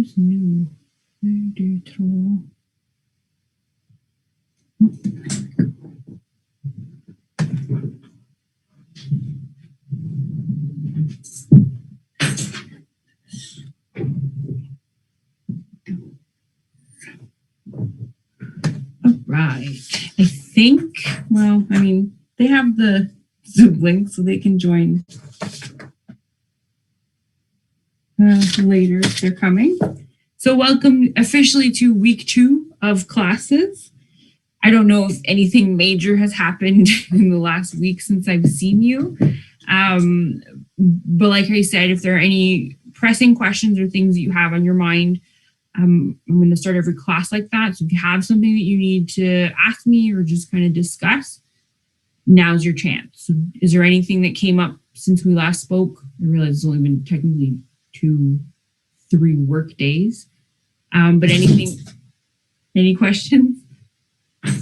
Who's new? All right. I think, well, I mean, they have the Zoom link so they can join later if they're coming. So welcome officially to week 2 of classes. I don't know if anything major has happened in the last week since I've seen you. But like I said, if there are any pressing questions or things that you have on your mind, I'm going to start every class like that. So if you have something that you need to ask me or just kind of discuss, now's your chance. So is there anything that came up since we last spoke? I realize it's only been technically 2-3 work days. But anything, any questions?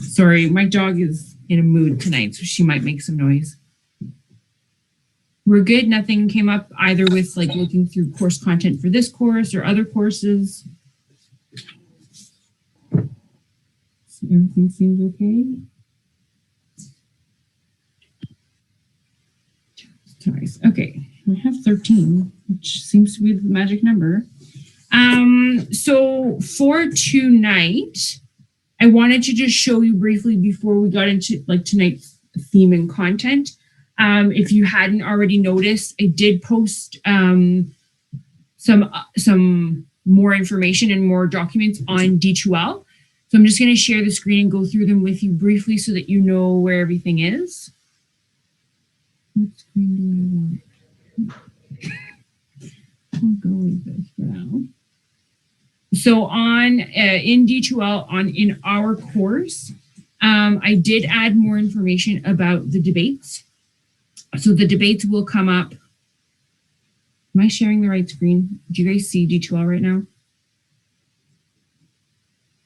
Sorry, my dog is in a mood tonight, so she might make some noise. We're good. Nothing came up either with like looking through course content for this course or other courses. So everything seems okay. Nice. Okay, I have 13, which seems to be the magic number. So for tonight, I wanted to just show you briefly before we got into like tonight's theme and content. If you hadn't already noticed, I did post some more information and more documents on D2L. So I'm just going to share the screen and go through them with you briefly so that you know where everything is. What screen do I want? I'll go with this for now. So on in D2L in our course, I did add more information about the debates. So the debates will come up. Am I sharing the right screen? Do you guys see D2L right now?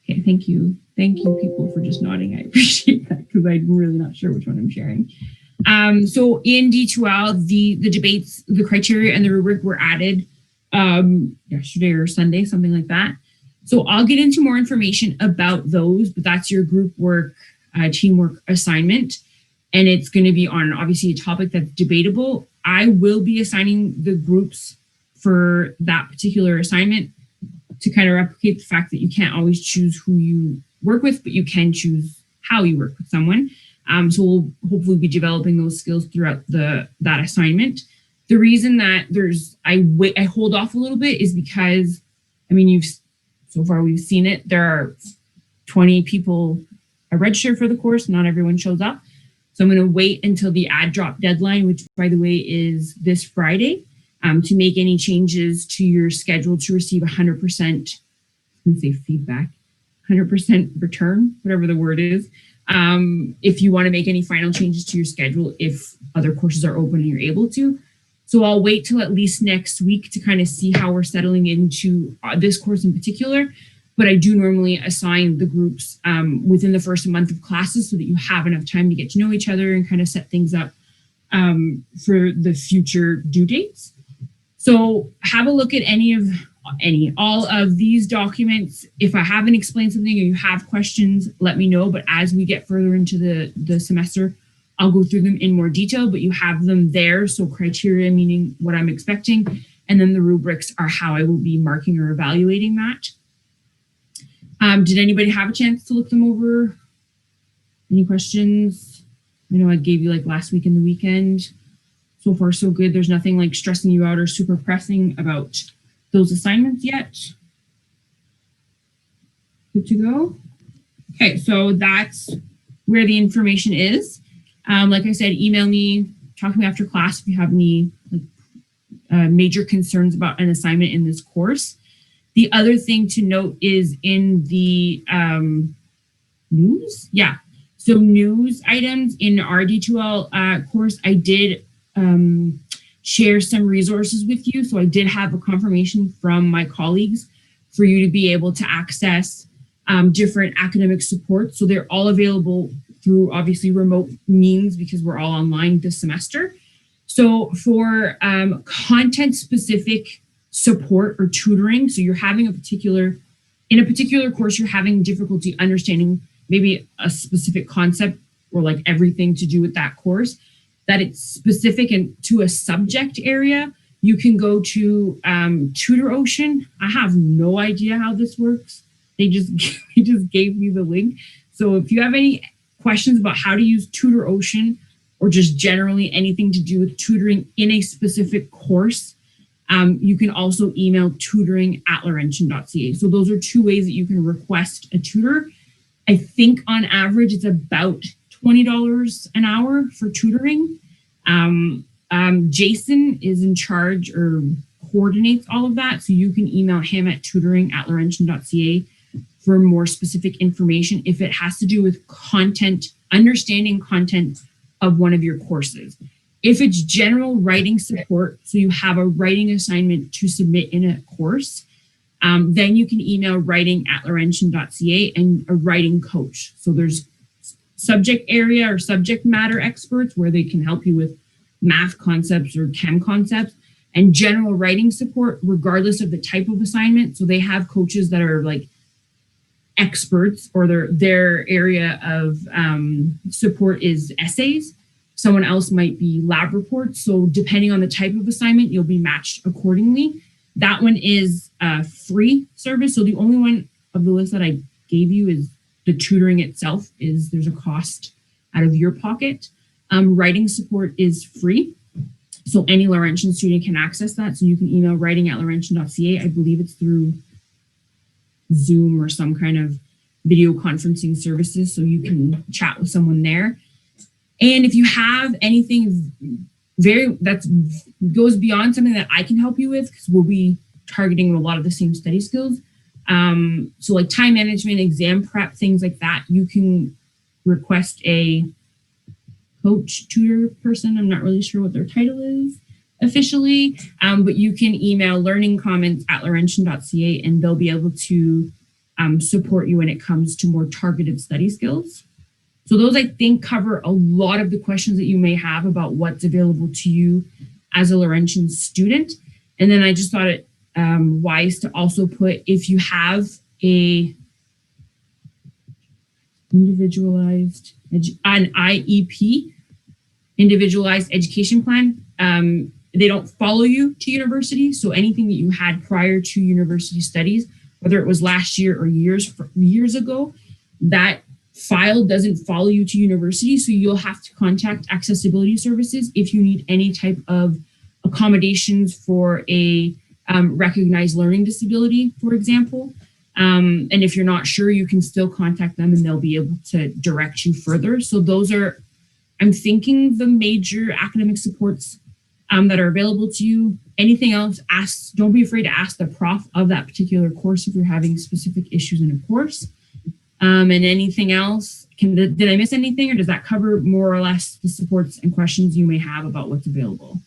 Okay, thank you. Thank you, people, for just nodding. I appreciate that because I'm really not sure which one I'm sharing. So in D2L, the debates, the criteria and the rubric were added yesterday or Sunday, something like that. So I'll get into more information about those, but that's your group work, teamwork assignment. And it's going to be on obviously a topic that's debatable. I will be assigning the groups for that particular assignment to kind of replicate the fact that you can't always choose who you work with, but you can choose how you work with someone. So we'll hopefully be developing those skills throughout that assignment. The reason that I hold off a little bit is because, I mean, so far we've seen it. There are 20 people registered for the course. Not everyone shows up. So I'm going to wait until the add drop deadline, which by the way is this Friday, to make any changes to your schedule to receive 100%, I'm going to say feedback, 100% return, whatever the word is. If you want to make any final changes to your schedule, if other courses are open and you're able to. So I'll wait till at least next week to kind of see how we're settling into this course in particular. But I do normally assign the groups within the first month of classes so that you have enough time to get to know each other and kind of set things up for the future due dates. So have a look at all of these documents. If I haven't explained something or you have questions, let me know. But as we get further into the semester, I'll go through them in more detail, but you have them there. So criteria, meaning what I'm expecting, and then the rubrics are how I will be marking or evaluating that. Did anybody have a chance to look them over? Any questions? I know I gave you like last week and the weekend. So far, so good. There's nothing like stressing you out or super pressing about those assignments yet. Good to go. Okay, so that's where the information is. Like I said, email me, talk to me after class if you have any major concerns about an assignment in this course. The other thing to note is in the news. Yeah, so news items in our D2L course, I did share some resources with you. So I did have a confirmation from my colleagues for you to be able to access different academic support. So they're all available through obviously remote means because we're all online this semester. So for content specific support or tutoring. So you're having in a particular course, you're having difficulty understanding maybe a specific concept or like everything to do with that course, that it's specific and to a subject area, you can go to TutorOcean. I have no idea how this works. They just gave me the link. So if you have any questions about how to use TutorOcean or just generally anything to do with tutoring in a specific course, you can also email tutoring@laurentian.ca. So those are two ways that you can request a tutor. I think on average, it's about $20 an hour for tutoring. Jason is in charge or coordinates all of that. So you can email him at tutoring@laurentian.ca for more specific information if it has to do with understanding content of one of your courses. If it's general writing support, so you have a writing assignment to submit in a course, then you can email writing@laurentian.ca and a writing coach. So there's subject area or subject matter experts where they can help you with math concepts or chem concepts, and general writing support regardless of the type of assignment. So they have coaches that are like experts, or their area of support is essays. Someone else might be lab reports. So depending on the type of assignment, you'll be matched accordingly. That one is a free service. So the only one of the list that I gave you is the tutoring itself. There's a cost out of your pocket. Writing support is free. So any Laurentian student can access that. So you can email writing@laurentian.ca. I believe it's through Zoom or some kind of video conferencing services. So you can chat with someone there. And if you have anything that goes beyond something that I can help you with, because we'll be targeting a lot of the same study skills. So like time management, exam prep, things like that, you can request a coach, tutor person. I'm not really sure what their title is officially, but you can email learningcomments@laurentian.ca and they'll be able to support you when it comes to more targeted study skills. So those, I think, cover a lot of the questions that you may have about what's available to you as a Laurentian student. And then I just thought it wise to also put, if you have an IEP, individualized education plan, they don't follow you to university. So anything that you had prior to university studies, whether it was last year or years ago, that file doesn't follow you to university. So you'll have to contact accessibility services if you need any type of accommodations for a recognized learning disability, for example. And if you're not sure, you can still contact them and they'll be able to direct you further. So those are, I'm thinking, the major academic supports that are available to you. Anything else, don't be afraid to ask the prof of that particular course if you're having specific issues in a course. And anything else, did I miss anything, or does that cover more or less the supports and questions you may have about what's available?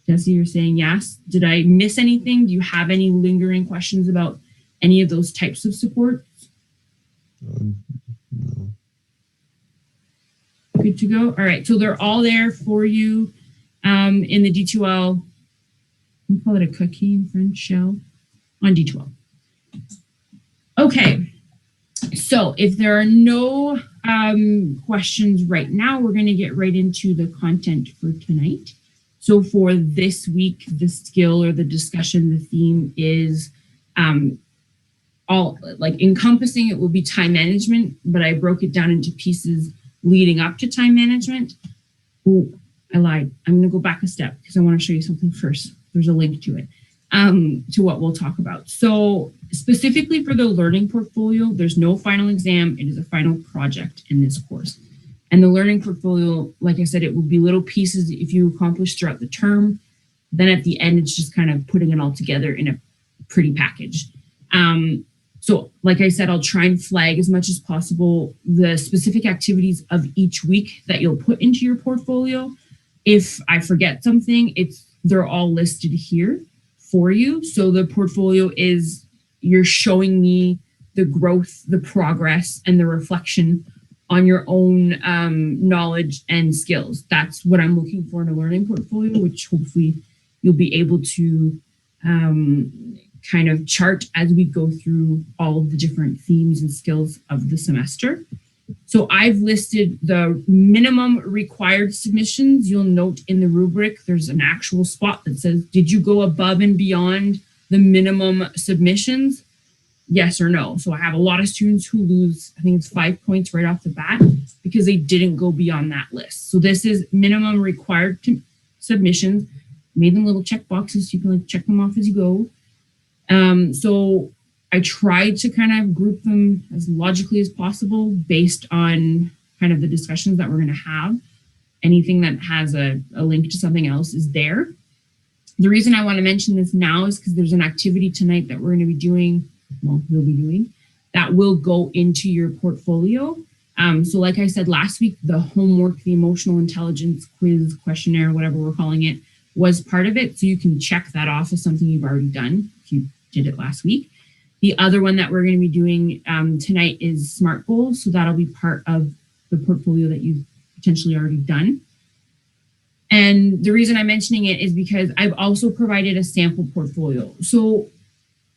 Jesse, you're saying yes. Did I miss anything? Do you have any lingering questions about any of those types of supports? No. Good to go. All right, so they're all there for you in the D2L. We call it a cookie in French, shell, on D2L. Okay. So if there are no questions right now, we're going to get right into the content for tonight. So for this week, the skill or the discussion, the theme is all like encompassing. It will be time management, but I broke it down into pieces leading up to time management. Oh, I lied. I'm going to go back a step because I want to show you something first. There's a link to it, to what we'll talk about. So specifically for the learning portfolio, there's no final exam. It is a final project in this course. And the learning portfolio, like I said, it will be little pieces if you accomplish throughout the term. Then at the end, it's just kind of putting it all together in a pretty package. So like I said, I'll try and flag as much as possible the specific activities of each week that you'll put into your portfolio. If I forget something, they're all listed here for you. So the portfolio is, you're showing me the growth, the progress, and the reflection on your own knowledge and skills. That's what I'm looking for in a learning portfolio, which hopefully you'll be able to kind of chart as we go through all of the different themes and skills of the semester. So I've listed the minimum required submissions. You'll note in the rubric, there's an actual spot that says, did you go above and beyond the minimum submissions? Yes or no. So I have a lot of students who lose, I think it's 5 points right off the bat because they didn't go beyond that list. So this is minimum required submissions. Made them little check boxes so you can like check them off as you go. So I tried to kind of group them as logically as possible based on kind of the discussions that we're going to have. Anything that has a link to something else is there. The reason I want to mention this now is because there's an activity tonight that we're going to be doing, well, you'll be doing, that will go into your portfolio. So like I said last week, the homework, the emotional intelligence quiz, questionnaire, whatever we're calling it, was part of it. So you can check that off as something you've already done if you did it last week. The other one that we're going to be doing tonight is SMART goals. So that'll be part of the portfolio that you've potentially already done. And the reason I'm mentioning it is because I've also provided a sample portfolio. So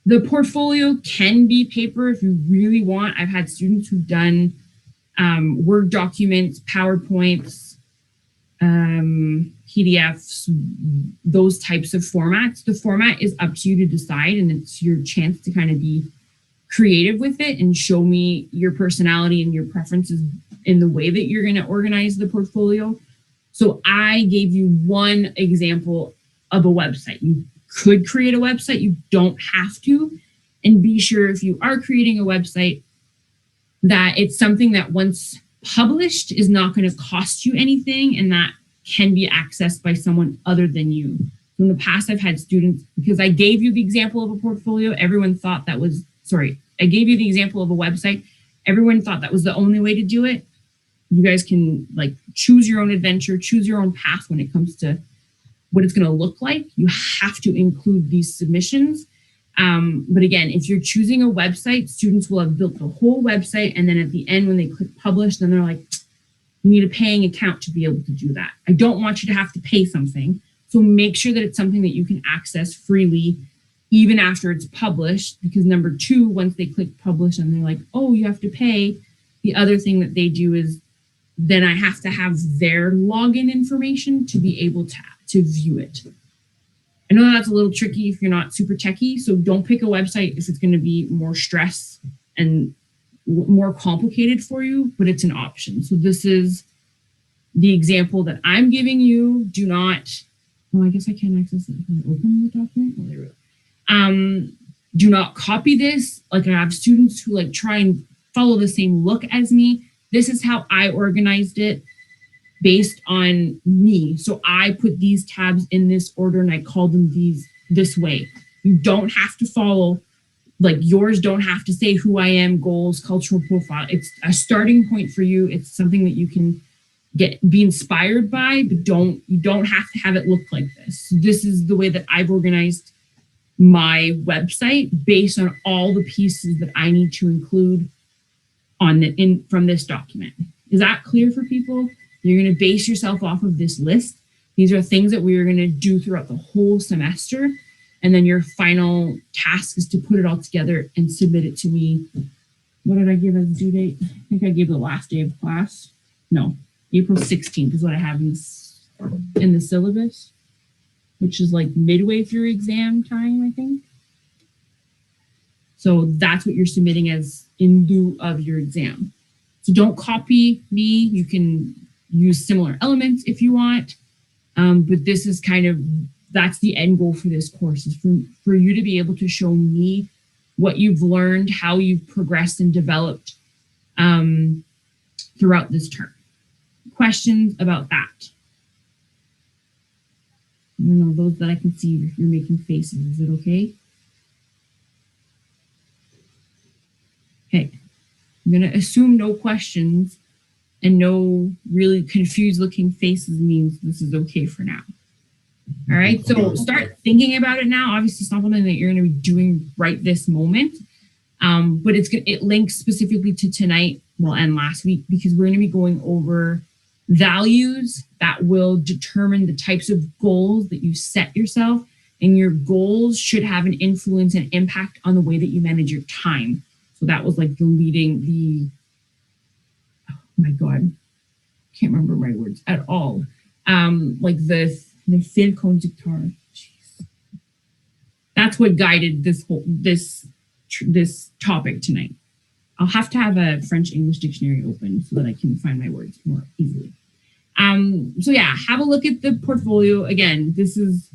the portfolio can be paper if you really want. I've had students who've done Word documents, PowerPoints, PDFs, those types of formats. The format is up to you to decide, and it's your chance to kind of be creative with it and show me your personality and your preferences in the way that you're going to organize the portfolio. So I gave you one example of a website. You could create a website, you don't have to. And be sure if you are creating a website that it's something that once published is not going to cost you anything and that can be accessed by someone other than you. In the past, I've had students, because I gave you the example of a portfolio, everyone thought that was, I gave you the example of a website. Everyone thought that was the only way to do it. You guys can like choose your own adventure, choose your own path when it comes to what it's going to look like. You have to include these submissions. But again, if you're choosing a website, students will have built the whole website. And then at the end, when they click publish, then they're like, you need a paying account to be able to do that. I don't want you to have to pay something. So make sure that it's something that you can access freely, even after it's published, because number two, once they click publish and they're like, oh, you have to pay, the other thing that they do is then I have to have their login information to be able to view it. I know that's a little tricky if you're not super techie, so don't pick a website if it's going to be more stress and more complicated for you, but it's an option. So this is the example that I'm giving you. Do not, oh, I guess I can't access it. Can I open the document? Oh, there we go. Do not copy this. Like I have students who like try and follow the same look as me. This is how I organized it based on me. So I put these tabs in this order and I call them this way. You don't have to follow, like yours don't have to say who I am, goals, cultural profile. It's a starting point for you. It's something that you can be inspired by, but you don't have to have it look like this. So this is the way that I've organized my website based on all the pieces that I need to include from this document. Is that clear for people? You're going to base yourself off of this list. These are things that we are going to do throughout the whole semester. And then your final task is to put it all together and submit it to me. What did I give as due date? I think I gave the last day of class. No, April 16th is what I have in the syllabus, which is like midway through exam time, I think. So that's what you're submitting as in lieu of your exam. So don't copy me. You can use similar elements if you want. But this is that's the end goal for this course, is for you to be able to show me what you've learned, how you've progressed and developed throughout this term. Questions about that? I don't know, those that I can see, if you're making faces, is it okay? Okay, I'm gonna assume no questions and no really confused looking faces means this is okay for now. All right, so start thinking about it now. Obviously, it's not something that you're gonna be doing right this moment, but it links specifically to tonight, well, and last week, because we're gonna be going over values that will determine the types of goals that you set yourself and your goals should have an influence and impact on the way that you manage your time. So that was like oh my God, can't remember my words at all. Like the fil conducteur. That's what guided this topic tonight. I'll have to have a French English dictionary open so that I can find my words more easily. So yeah, have a look at the portfolio. Again, this is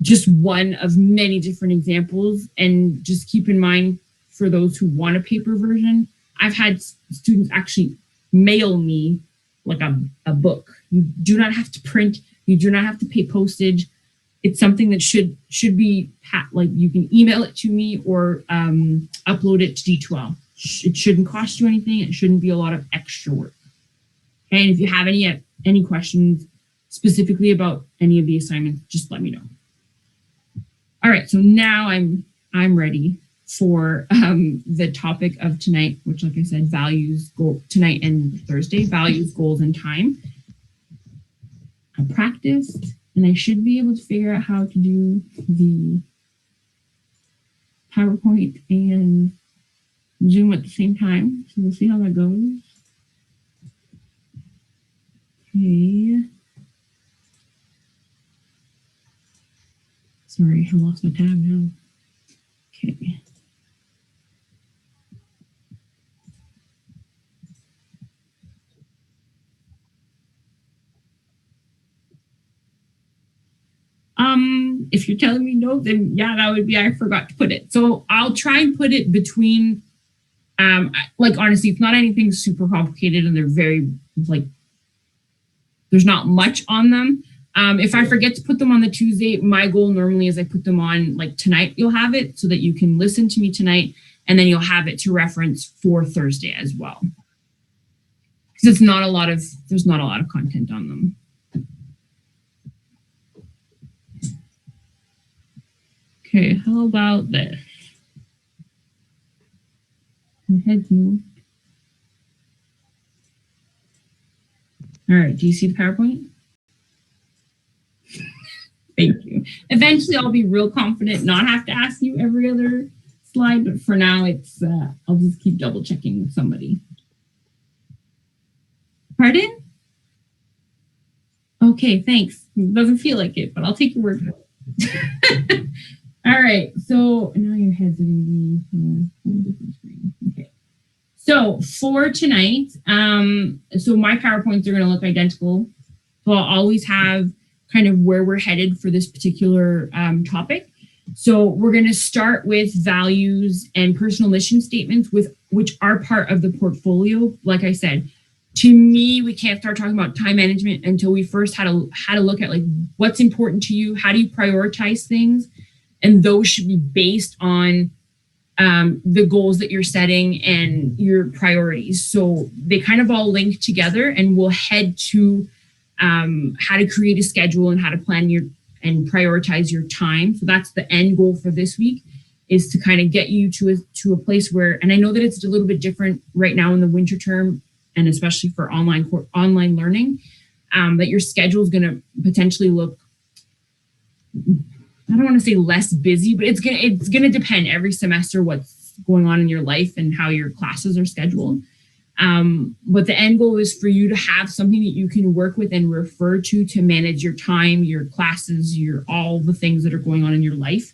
just one of many different examples, and just keep in mind for those who want a paper version, I've had students actually mail me like a book. You do not have to print, you do not have to pay postage. It's something that should be like you can email it to me or upload it to D2L. It shouldn't cost you anything. It shouldn't be a lot of extra work. Okay, and if you have any questions specifically about any of the assignments, just let me know. All right, so now I'm ready for the topic of tonight, which, like I said, values, goal tonight and Thursday, values, goals, and time. I practiced, and I should be able to figure out how to do the PowerPoint and Zoom at the same time. So we'll see how that goes. Okay. Sorry, I lost my tab now. Okay. If you're telling me no, then yeah, that would be I forgot to put it. So I'll try and put it between, like honestly, it's not anything super complicated, and they're very like, there's not much on them. If I forget to put them on the Tuesday, my goal normally is I put them on like tonight. You'll have it so that you can listen to me tonight, and then you'll have it to reference for Thursday as well. Because there's not a lot of content on them. Okay, how about this? My head's moved. All right, do you see the PowerPoint? Thank you. Eventually, I'll be real confident, not have to ask you every other slide, but for now, it's I'll just keep double checking with somebody. Pardon? Okay, thanks. It doesn't feel like it, but I'll take your word for it. All right, so now your heads are going to be on a different screen. Okay. So for tonight, so my PowerPoints are going to look identical. So I'll always have kind of where we're headed for this particular topic. So we're going to start with values and personal mission statements, which are part of the portfolio. Like I said, to me, we can't start talking about time management until we first had a look at like what's important to you, how do you prioritize things, and those should be based on the goals that you're setting and your priorities. So they kind of all link together, and we'll head to how to create a schedule and how to plan and prioritize your time. So that's the end goal for this week, is to kind of get you to a place where, and I know that it's a little bit different right now in the winter term, and especially for online learning, that your schedule is going to potentially look, I don't want to say less busy, but it's gonna depend every semester what's going on in your life and how your classes are scheduled. But the end goal is for you to have something that you can work with and refer to manage your time, your classes, all the things that are going on in your life,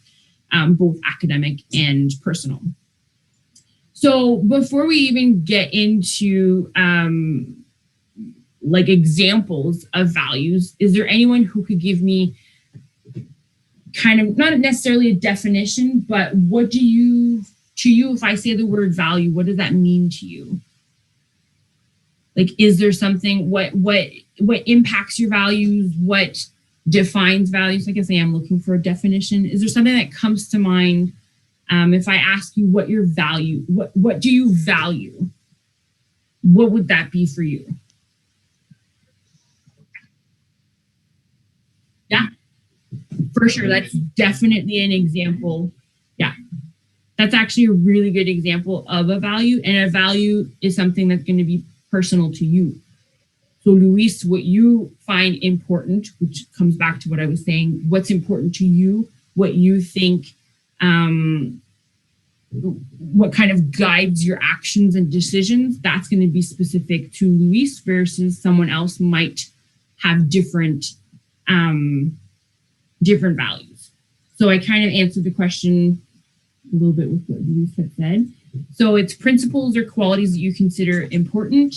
both academic and personal. So before we even get into like examples of values, is there anyone who could give me kind of not necessarily a definition, but what to you, if I say the word value, what does that mean to you? Like, is there something, what impacts your values? What defines values? Like I say, I'm looking for a definition. Is there something that comes to mind? If I ask you what your value, what do you value? What would that be for you? Yeah, for sure. That's definitely an example. Yeah, that's actually a really good example of a value. And a value is something that's going to be personal to you. So Luis, what you find important, which comes back to what I was saying, what's important to you, what you think, what kind of guides your actions and decisions, that's going to be specific to Luis versus someone else might have different values. So I kind of answered the question a little bit with what Luis had said. So it's principles or qualities that you consider important.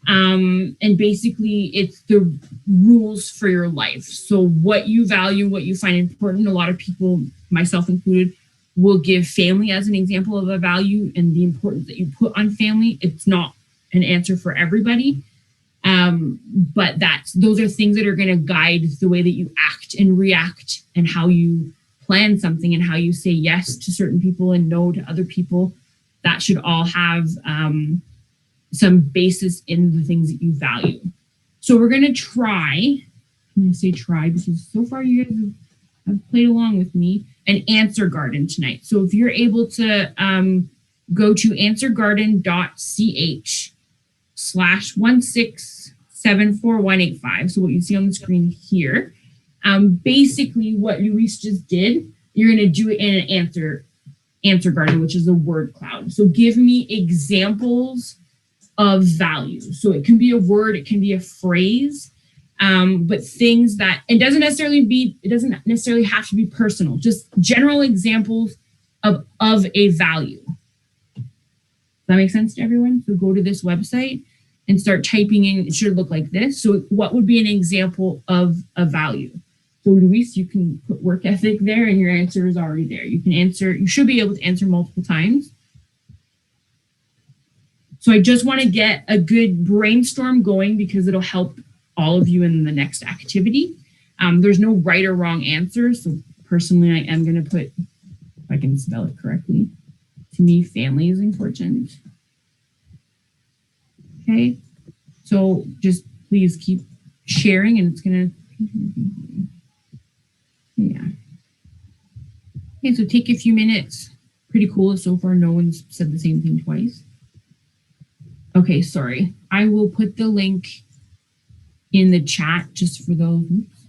And basically it's the rules for your life. So what you value, what you find important, a lot of people, myself included, will give family as an example of a value and the importance that you put on family. It's not an answer for everybody. But those are things that are going to guide the way that you act and react and how you plan something and how you say yes to certain people and no to other people. That should all have some basis in the things that you value. So we're going to try, I'm going to say try because so far you guys have played along with me, an answer garden tonight. So if you're able to go to answergarden.ch/1674185. So what you see on the screen here, basically what Luis just did, you're going to do it in an answer garden, which is a word cloud. So give me examples of values. So it can be a word, it can be a phrase, but things that it doesn't necessarily have to be personal, just general examples of a value. Does that make sense to everyone? So go to this website and start typing in, it should look like this. So what would be an example of a value? So Luis, you can put work ethic there and your answer is already there. You should be able to answer multiple times. So I just want to get a good brainstorm going because it'll help all of you in the next activity. There's no right or wrong answer. So personally, I am going to put, if I can spell it correctly, to me, family is important. Okay, so just please keep sharing and it's going to, yeah. Okay, so take a few minutes. Pretty cool. So far, no one's said the same thing twice. Okay, sorry. I will put the link in the chat just for those. Oops.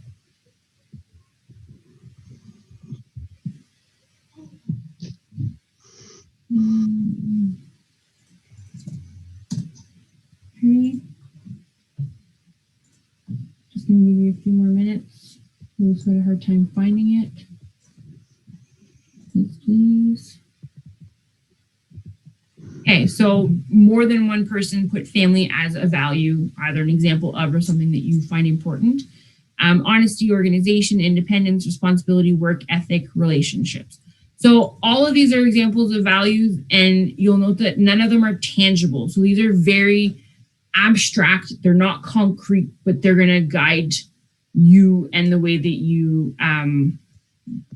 Okay. Just gonna give you a few more minutes. Those who had a hard time finding it. Please. Okay, so more than one person put family as a value, either an example of or something that you find important. Honesty, organization, independence, responsibility, work ethic, relationships. So all of these are examples of values, and you'll note that none of them are tangible. So these are very abstract. They're not concrete, but they're going to guide you and the way that you,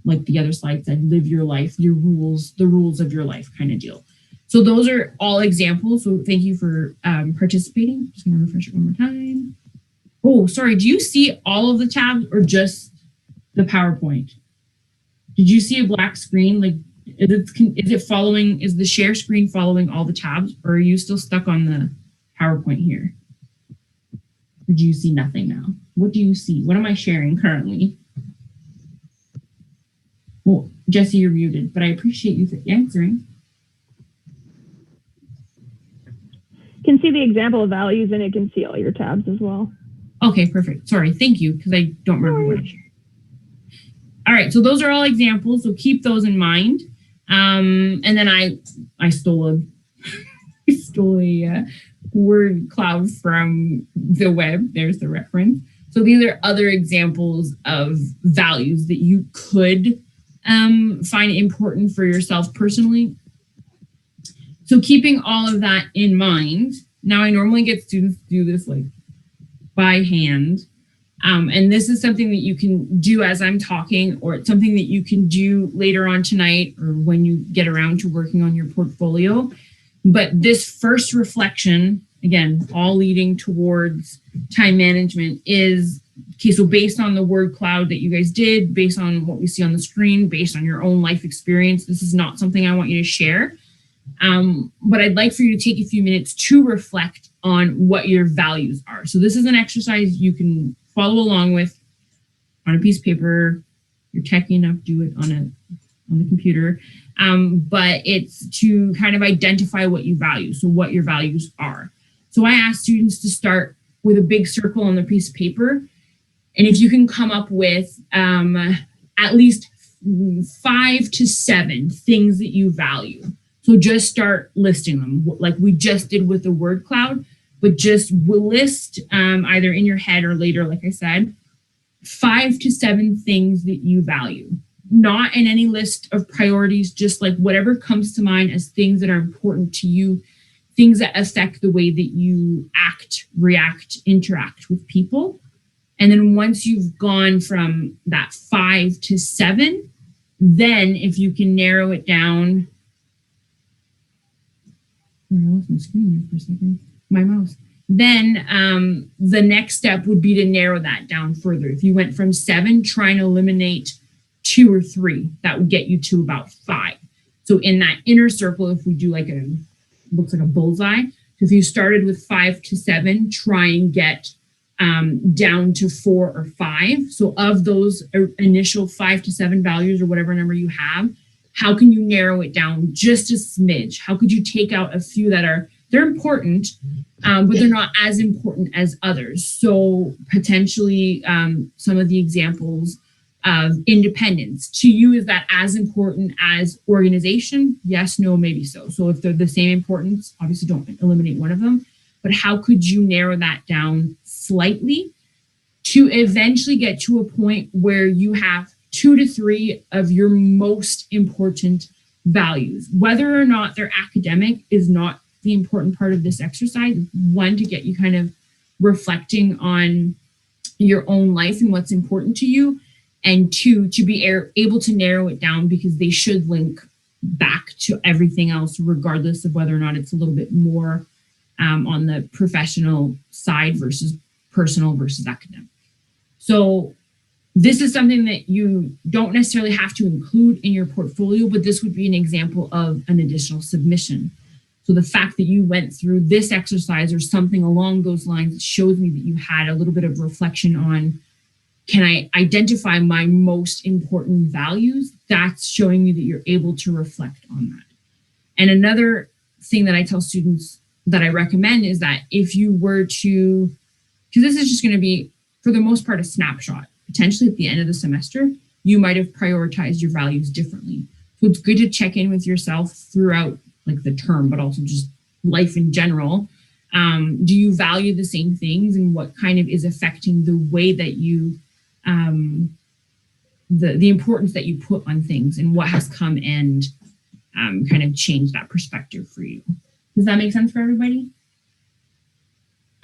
like the other slide said, live your life, your rules, the rules of your life kind of deal. So those are all examples. So thank you for participating. Just gonna refresh it one more time. Oh, sorry. Do you see all of the tabs or just the PowerPoint? Did you see a black screen? Like, is it following? Is the share screen following all the tabs, or are you still stuck on the PowerPoint here? Or do you see nothing now? What do you see? What am I sharing currently? Well, Jesse, you're muted, but I appreciate you answering. Can see the example of values and it can see all your tabs as well. Okay, perfect. Sorry, thank you, because I don't remember what I shared. All right, so those are all examples, so keep those in mind. And then I stole a word cloud from the web. There's the reference. So these are other examples of values that you could find important for yourself personally. So keeping all of that in mind, now I normally get students to do this like by hand. And this is something that you can do as I'm talking, or it's something that you can do later on tonight or when you get around to working on your portfolio. But this first reflection, again, all leading towards time management is, okay, so based on the word cloud that you guys did, based on what we see on the screen, based on your own life experience, this is not something I want you to share. But I'd like for you to take a few minutes to reflect on what your values are. So this is an exercise you can follow along with on a piece of paper. You're techie enough, do it on the computer. But it's to kind of identify what you value. So what your values are. So I ask students to start with a big circle on the piece of paper. And if you can come up with at least 5 to 7 things that you value. So just start listing them like we just did with the word cloud, but just list either in your head or later, like I said, 5 to 7 things that you value. Not in any list of priorities, just like whatever comes to mind as things that are important to you, things that affect the way that you act, react, interact with people. And then once you've gone from that 5 to 7, then if you can narrow it down, I lost my screen there for a second, my mouse. Then the next step would be to narrow that down further. If you went from 7, try and eliminate 2 or 3, that would get you to about 5. So in that inner circle, if we do like looks like a bullseye. So if you started with 5 to 7, try and get down to 4 or 5. So of those initial 5 to 7 values or whatever number you have, how can you narrow it down just a smidge? How could you take out a few that they're important, but they're not as important as others? So potentially some of the examples of independence. To you, is that as important as organization? Yes, no, maybe so. So if they're the same importance, obviously don't eliminate one of them. But how could you narrow that down slightly to eventually get to a point where you have 2 to 3 of your most important values? Whether or not they're academic is not the important part of this exercise. One, to get you kind of reflecting on your own life and what's important to you. And 2, to be able to narrow it down because they should link back to everything else, regardless of whether or not it's a little bit more on the professional side versus personal versus academic. So this is something that you don't necessarily have to include in your portfolio, but this would be an example of an additional submission. So the fact that you went through this exercise or something along those lines shows me that you had a little bit of reflection on, can I identify my most important values? That's showing me that you're able to reflect on that. And another thing that I tell students that I recommend is that if you were to, because this is just going to be, for the most part, a snapshot. Potentially at the end of the semester, you might have prioritized your values differently. So it's good to check in with yourself throughout like the term, but also just life in general. Do you value the same things, and what kind of is affecting the way that you, the importance that you put on things, and what has come and kind of changed that perspective for you? Does that make sense for everybody?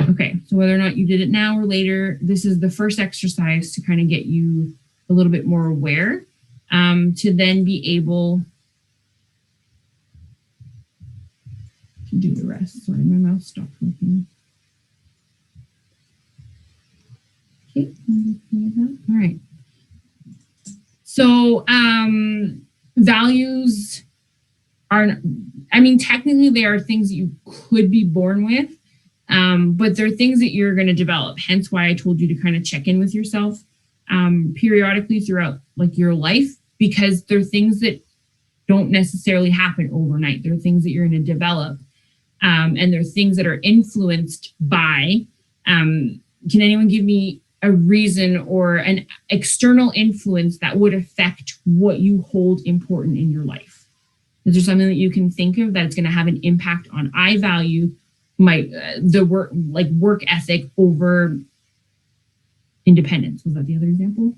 Okay, so whether or not you did it now or later, this is the first exercise to kind of get you a little bit more aware, to then be able to do the rest. Sorry, my mouse stopped working. Okay, all right. So values are, I mean, technically they are things that you could be born with, but they're things that you're going to develop. Hence why I told you to kind of check in with yourself periodically throughout like your life, because they're things that don't necessarily happen overnight. They're things that you're going to develop, and they're things that are influenced by, can anyone give me a reason or an external influence that would affect what you hold important in your life? Is there something that you can think of that's going to have an impact on I value the work ethic over independence? Was that the other example?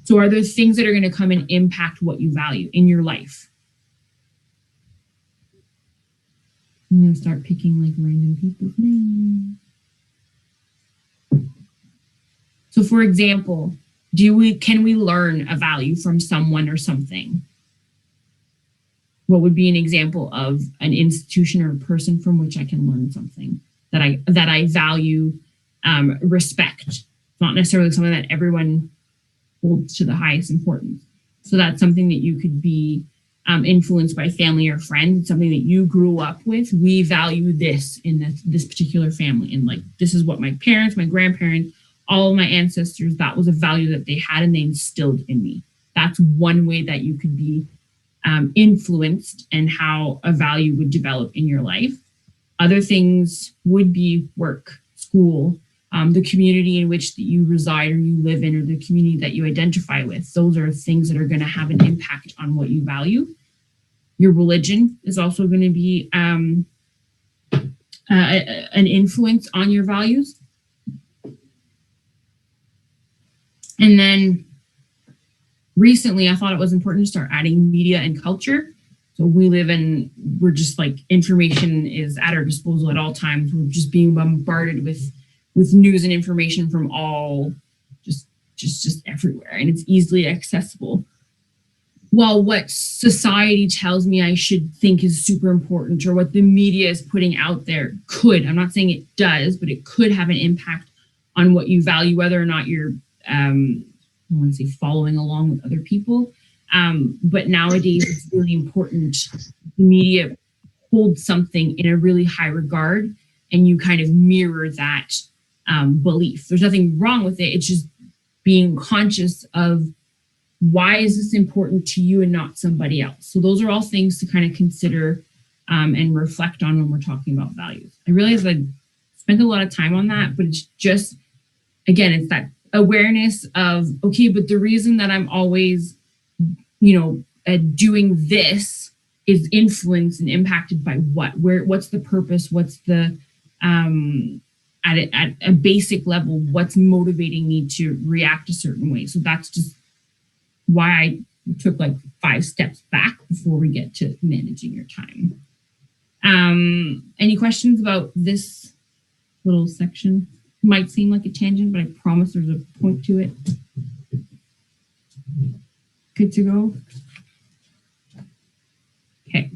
So are there things that are going to come and impact what you value in your life? I'm going to start picking like random people's names. So for example, can we learn a value from someone or something? What would be an example of an institution or a person from which I can learn something that I value, respect? It's not necessarily something that everyone holds to the highest importance. So that's something that you could be influenced by family or friends, something that you grew up with. We value this in this particular family. And like, this is what my parents, my grandparents, all of my ancestors, that was a value that they had and they instilled in me. That's one way that you could be influenced and how a value would develop in your life. Other things would be work, school, the community in which you reside or you live in, or the community that you identify with. Those are things that are going to have an impact on what you value. Your religion is also going to be an influence on your values. And then recently, I thought it was important to start adding media and culture. So we're just like, information is at our disposal at all times. We're just being bombarded with news and information from all, just everywhere, and it's easily accessible. Well, what society tells me I should think is super important, or what the media is putting out there could, I'm not saying it does, but it could have an impact on what you value, whether or not you're, I want to say following along with other people. But nowadays it's really important. The media holds something in a really high regard, and you kind of mirror that belief. There's nothing wrong with it. It's just being conscious of, why is this important to you and not somebody else? So those are all things to kind of consider and reflect on when we're talking about values. I realize I spent a lot of time on that, but it's just, again, it's that awareness of, okay, but the reason that I'm always, doing this is influenced and impacted by what? What's the purpose? What's the, at a basic level, what's motivating me to react a certain way? So that's just why I took like 5 steps back before we get to managing your time. Any questions about this little section? Might seem like a tangent, but I promise there's a point to it. Good to go? Okay.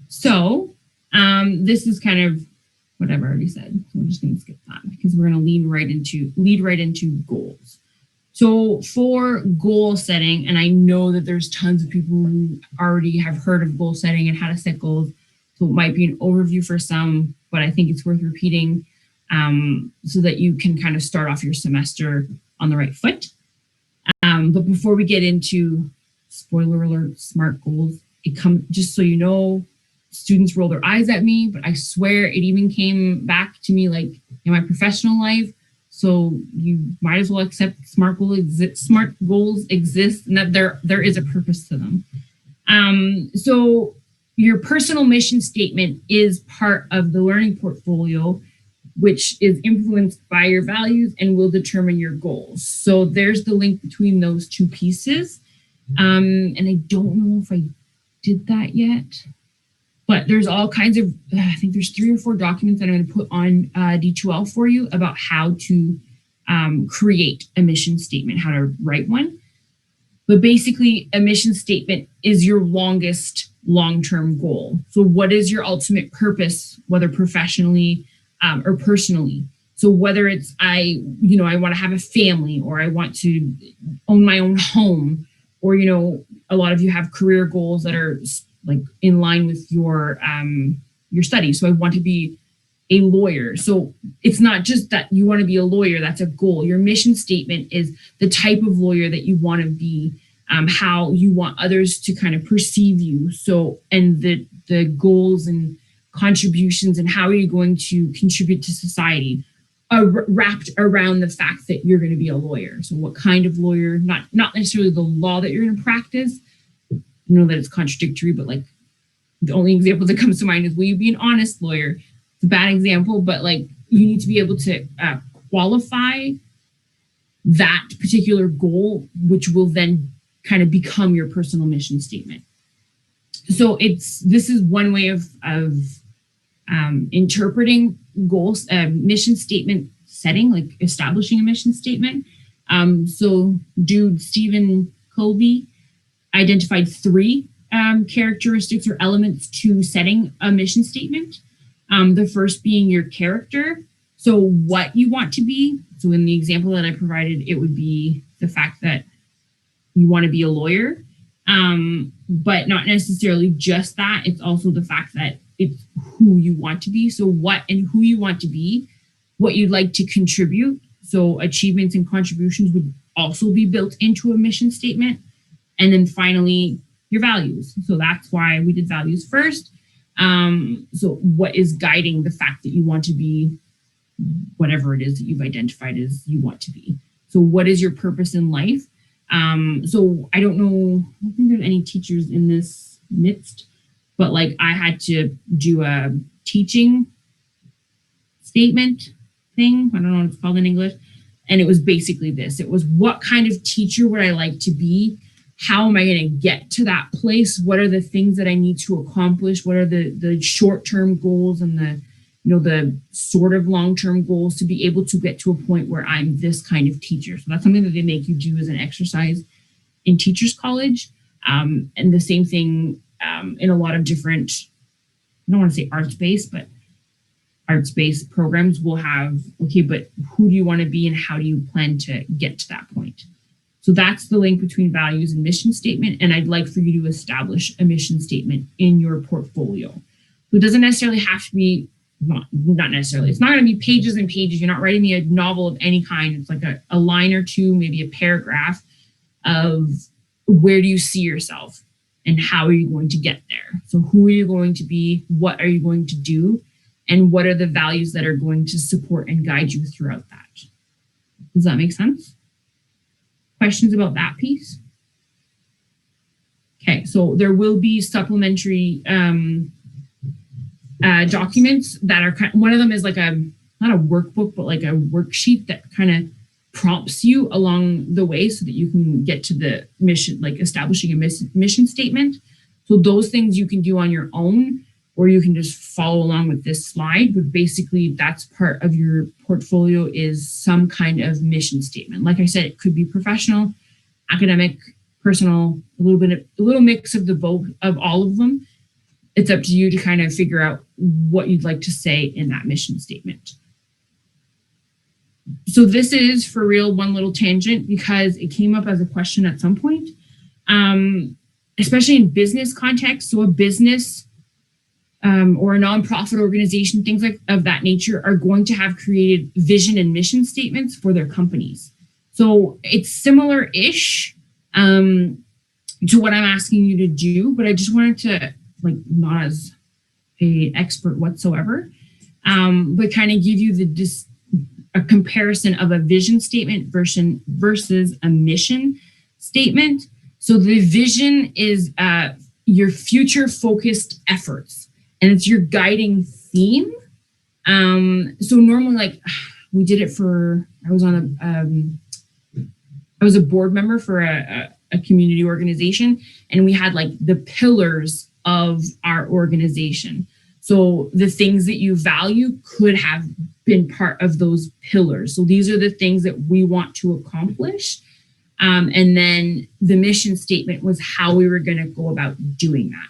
So this is kind of what I've already said. So I'm just going to skip that because we're going to lead right into goals. So for goal setting, and I know that there's tons of people who already have heard of goal setting and how to set goals. So it might be an overview for some, but I think it's worth repeating so that you can kind of start off your semester on the right foot. But before we get into, spoiler alert, SMART goals, it comes, just so you know, students roll their eyes at me, but I swear it even came back to me like in my professional life. So you might as well accept SMART goals exist, and that there is a purpose to them. So your personal mission statement is part of the learning portfolio, which is influenced by your values and will determine your goals. So there's the link between those two pieces. And I don't know if I did that yet, but there's all kinds of, I think there's 3 or 4 documents that I'm going to put on D2L for you about how to create a mission statement, how to write one. But basically, a mission statement is your longest long-term goal. So what is your ultimate purpose, whether professionally or personally? So whether it's I want to have a family, or I want to own my own home, or, a lot of you have career goals that are like in line with your studies. So I want to be a lawyer. So it's not just that you want to be a lawyer, that's a goal. Your mission statement is the type of lawyer that you want to be, how you want others to kind of perceive you. So, and the goals and contributions and how are you going to contribute to society are wrapped around the fact that you're going to be a lawyer. So what kind of lawyer, not necessarily the law that you're going to practice. I know that it's contradictory, but like the only example that comes to mind is, will you be an honest lawyer? It's a bad example, but like you need to be able to qualify that particular goal, which will then kind of become your personal mission statement. So this is one way of interpreting goals, mission statement setting, like establishing a mission statement. So Stephen Colby identified 3 characteristics or elements to setting a mission statement. The first being your character. So what you want to be. So in the example that I provided, it would be the fact that you want to be a lawyer. but not necessarily just that. It's also the fact that it's who you want to be. So what and who you want to be, what you'd like to contribute. So achievements and contributions would also be built into a mission statement. And then finally, your values. So that's why we did values first. So what is guiding the fact that you want to be whatever it is that you've identified as you want to be? So what is your purpose in life? So I don't think there's any teachers in this midst, but like I had to do a teaching statement thing. I don't know what it's called in English. And it was basically this. It was, what kind of teacher would I like to be? How am I going to get to that place? What are the things that I need to accomplish? What are the short-term goals and the sort of long-term goals to be able to get to a point where I'm this kind of teacher? So that's something that they make you do as an exercise in Teachers College. And the same thing in a lot of different, I don't want to say arts-based, but arts-based programs will have, okay, but who do you want to be and how do you plan to get to that point? So that's the link between values and mission statement. And I'd like for you to establish a mission statement in your portfolio. So it doesn't necessarily have to be, not necessarily, it's not going to be pages and pages. You're not writing me a novel of any kind. It's like a line or two, maybe a paragraph of where do you see yourself and how are you going to get there? So who are you going to be? What are you going to do? And what are the values that are going to support and guide you throughout that? Does that make sense? Questions about that piece? Okay, so there will be supplementary documents that are one of them is like not a workbook, but like a worksheet that kind of prompts you along the way so that you can get to the mission, like establishing a mission statement. So those things you can do on your own, or you can just follow along with this slide, but basically that's part of your portfolio is some kind of mission statement. Like I said, it could be professional, academic, personal, a little mix of the both of all of them. It's up to you to kind of figure out what you'd like to say in that mission statement. So this is for real one little tangent because it came up as a question at some point, especially in business context. So a business or a nonprofit organization, things like of that nature are going to have created vision and mission statements for their companies. So it's similar-ish to what I'm asking you to do, but I just wanted to, like, not as an expert whatsoever, but kind of give you a comparison of a vision statement versus a mission statement. So the vision is your future-focused efforts. And it's your guiding theme. So normally, like we did it for, I was a board member for a community organization, and we had like the pillars of our organization. So the things that you value could have been part of those pillars. So these are the things that we want to accomplish. And then the mission statement was how we were going to go about doing that.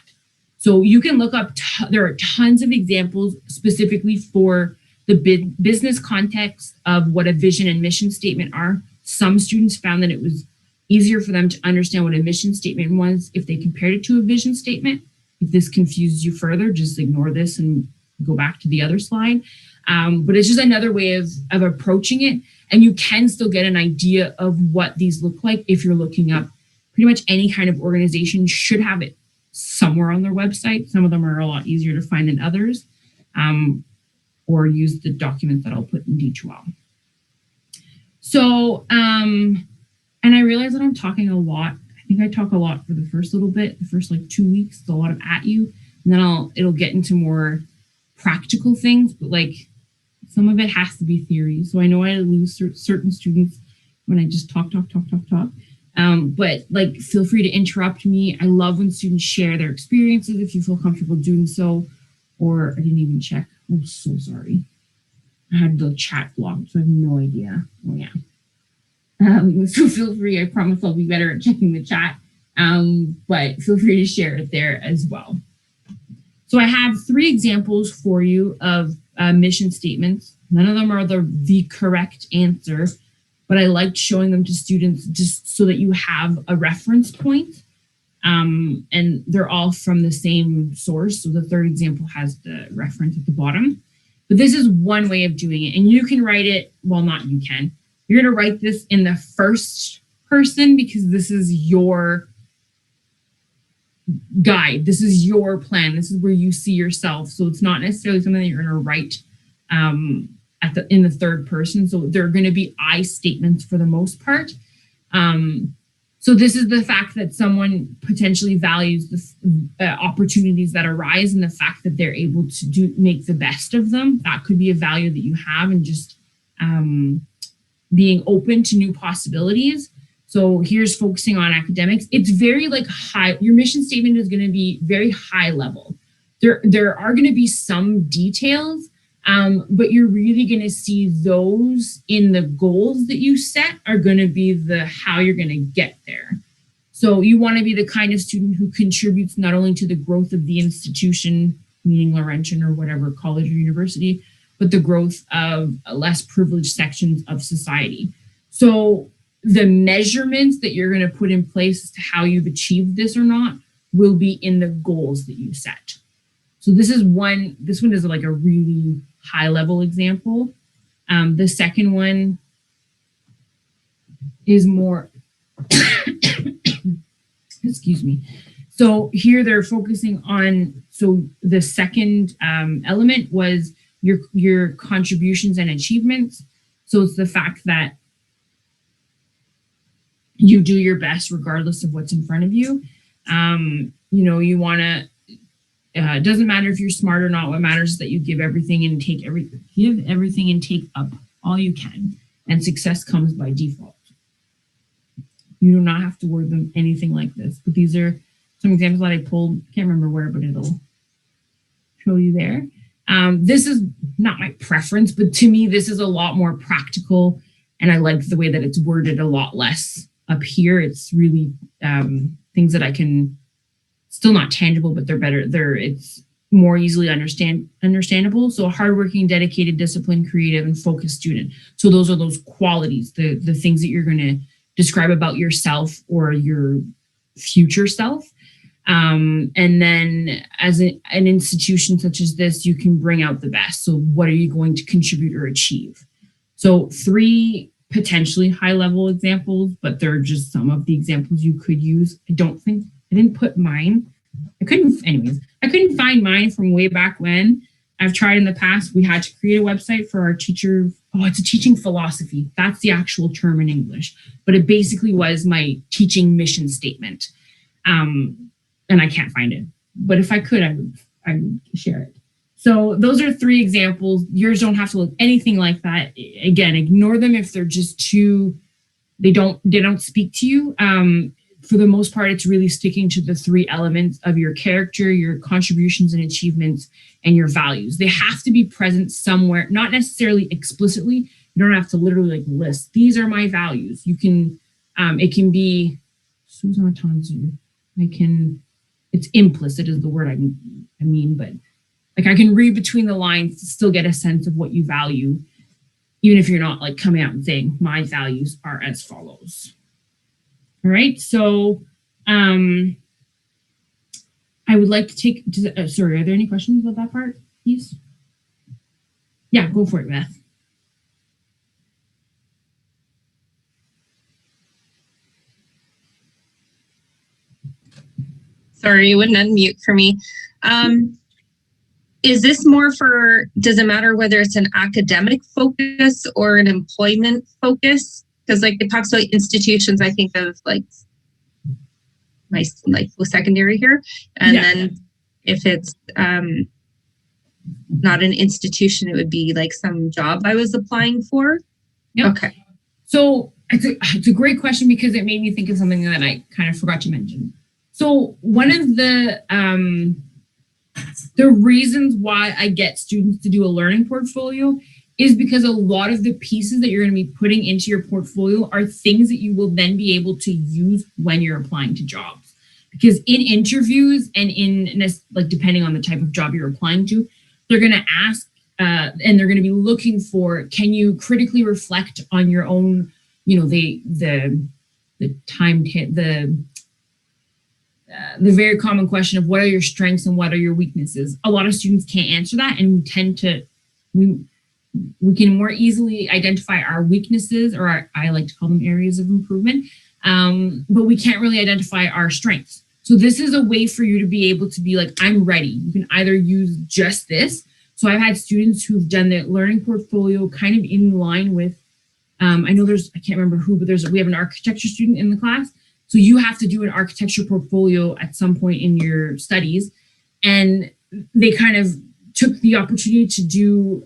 So you can look up, there are tons of examples specifically for the business context of what a vision and mission statement are. Some students found that it was easier for them to understand what a mission statement was if they compared it to a vision statement. If this confused you further, just ignore this and go back to the other slide. But it's just another way of approaching it. And you can still get an idea of what these look like if you're looking up. Pretty much any kind of organization should have it somewhere on their website. Some of them are a lot easier to find than others, or use the documents that I'll put in D2L. So, and I realize that I'm talking a lot. I think I talk a lot for the first little bit, the first like 2 weeks, it's a lot of at you, and then it'll get into more practical things, but like some of it has to be theory. So I know I lose certain students when I just talk. But like, feel free to interrupt me. I love when students share their experiences if you feel comfortable doing so. Or I didn't even check. I'm so sorry. I had the chat blocked, so I have no idea. Oh yeah. So feel free. I promise I'll be better at checking the chat. But feel free to share it there as well. So I have 3 examples for you of mission statements. None of them are the correct answer, but I liked showing them to students just so that you have a reference point. And they're all from the same source. So the third example has the reference at the bottom. But this is one way of doing it. And you can write it, well, not you can. You're going to write this in the first person because this is your guide. This is your plan. This is where you see yourself. So it's not necessarily something that you're going to write in the third person. So they're going to be I statements for the most part. So this is the fact that someone potentially values the opportunities that arise and the fact that they're able to make the best of them. That could be a value that you have, and just being open to new possibilities. So here's focusing on academics. It's very like high. Your mission statement is going to be very high level. There are going to be some details, but you're really going to see those in the goals that you set are going to be the how you're going to get there. So you want to be the kind of student who contributes not only to the growth of the institution, meaning Laurentian or whatever college or university, but the growth of less privileged sections of society. So the measurements that you're going to put in place as to how you've achieved this or not will be in the goals that you set. So this one is like a really high level example. The second one is more, excuse me. So here they're focusing on, so the second element was your contributions and achievements. So it's the fact that you do your best regardless of what's in front of you. You want to, it doesn't matter if you're smart or not. What matters is that you give everything and take up all you can, and success comes by default. You do not have to word them anything like this, but these are some examples that I pulled. Can't remember where, but it'll show you there. This is not my preference, but to me, this is a lot more practical, and I like the way that it's worded a lot less up here. It's really things that I can, still not tangible, but they're better. It's more easily understandable. So a hardworking, dedicated, disciplined, creative, and focused student. So those are those qualities, the things that you're going to describe about yourself or your future self. And then as an institution such as this, you can bring out the best. So what are you going to contribute or achieve? So 3 potentially high level examples, but they're just some of the examples you could use. I didn't put mine. I couldn't find mine from way back when. I've tried in the past. We had to create a website for our teacher. Oh, it's a teaching philosophy. That's the actual term in English, but it basically was my teaching mission statement. And I can't find it, but if I could, I would share it. So those are 3 examples. Yours don't have to look anything like that. Again, ignore them if they're just too, they don't speak to you. For the most part, it's really sticking to the 3 elements of your character, your contributions and achievements, and your values. They have to be present somewhere, not necessarily explicitly. You don't have to literally like list, these are my values. You can, it can be, it's implicit is the word I mean, but like I can read between the lines to still get a sense of what you value, even if you're not like coming out and saying my values are as follows. All right, so I would like to take, sorry, are there any questions about that part, please? Yeah, go for it, Beth. Sorry, it wouldn't unmute for me. Is this more for, does it matter whether it's an academic focus or an employment focus? Because like it talks about institutions, I think of like my like secondary here. And then if it's not an institution, it would be like some job I was applying for. Yep. Okay. So it's a great question because it made me think of something that I kind of forgot to mention. So one of the reasons why I get students to do a learning portfolio is because a lot of the pieces that you're going to be putting into your portfolio are things that you will then be able to use when you're applying to jobs. Because in interviews and in like depending on the type of job you're applying to, they're going to ask and they're going to be looking for, can you critically reflect on your own, you know, the time, the very common question of what are your strengths and what are your weaknesses. A lot of students can't answer that, and we tend to we can more easily identify our weaknesses, or I like to call them areas of improvement, but we can't really identify our strengths. So this is a way for you to be able to be like, I'm ready. You can either use just this. So I've had students who've done the learning portfolio kind of in line with, I know I can't remember who, but we have an architecture student in the class. So you have to do an architecture portfolio at some point in your studies. And they kind of took the opportunity to do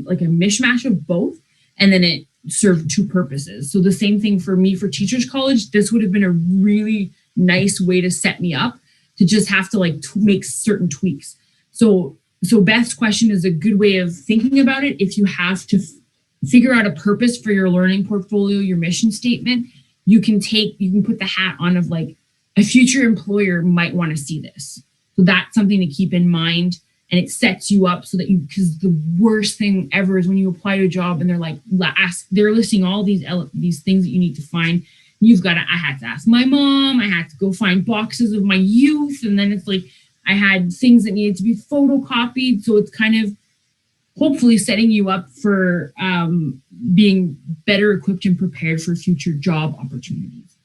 like a mishmash of both. And then it served two purposes. So the same thing for me for Teachers College, this would have been a really nice way to set me up to just have to like make certain tweaks. So Beth's question is a good way of thinking about it. If you have to figure out a purpose for your learning portfolio, your mission statement, you can put the hat on of like a future employer might want to see this. So that's something to keep in mind, and it sets you up so that because the worst thing ever is when you apply to a job and they're like, they're listing all these things that you need to find. I had to ask my mom, I had to go find boxes of my youth. And then it's like, I had things that needed to be photocopied. So it's kind of hopefully setting you up for being better equipped and prepared for future job opportunities.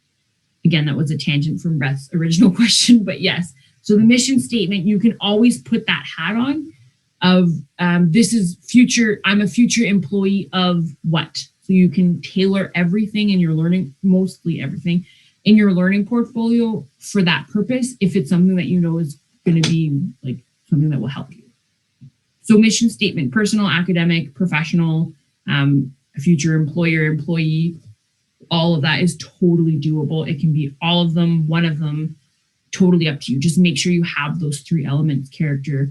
Again, that was a tangent from Beth's original question, but yes. So the mission statement, you can always put that hat on of this is future, I'm a future employee of what? So you can tailor everything in your learning, mostly everything in your learning portfolio for that purpose, if it's something that you know is going to be like something that will help you. So mission statement, personal, academic, professional, future employer, employee, all of that is totally doable. It can be all of them, one of them, totally up to you. Just make sure you have those three elements: character,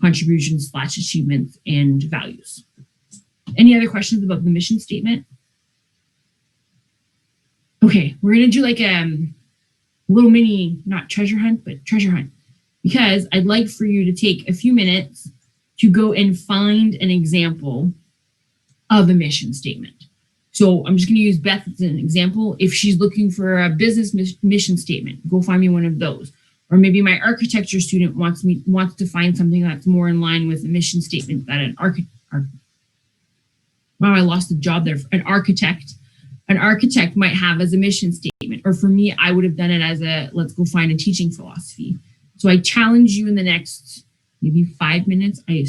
contributions / achievements, and values. Any other questions about the mission statement? Okay, we're going to do like a little mini, not treasure hunt, but treasure hunt, because I'd like for you to take a few minutes to go and find an example of a mission statement. So I'm just going to use Beth as an example. If she's looking for a business mission statement, go find me one of those. Or maybe my architecture student wants to find something that's more in line with a mission statement that an wow, I lost the job there. An architect might have as a mission statement. Or for me, I would have done it as let's go find a teaching philosophy. So I challenge you in the next maybe 5 minutes. I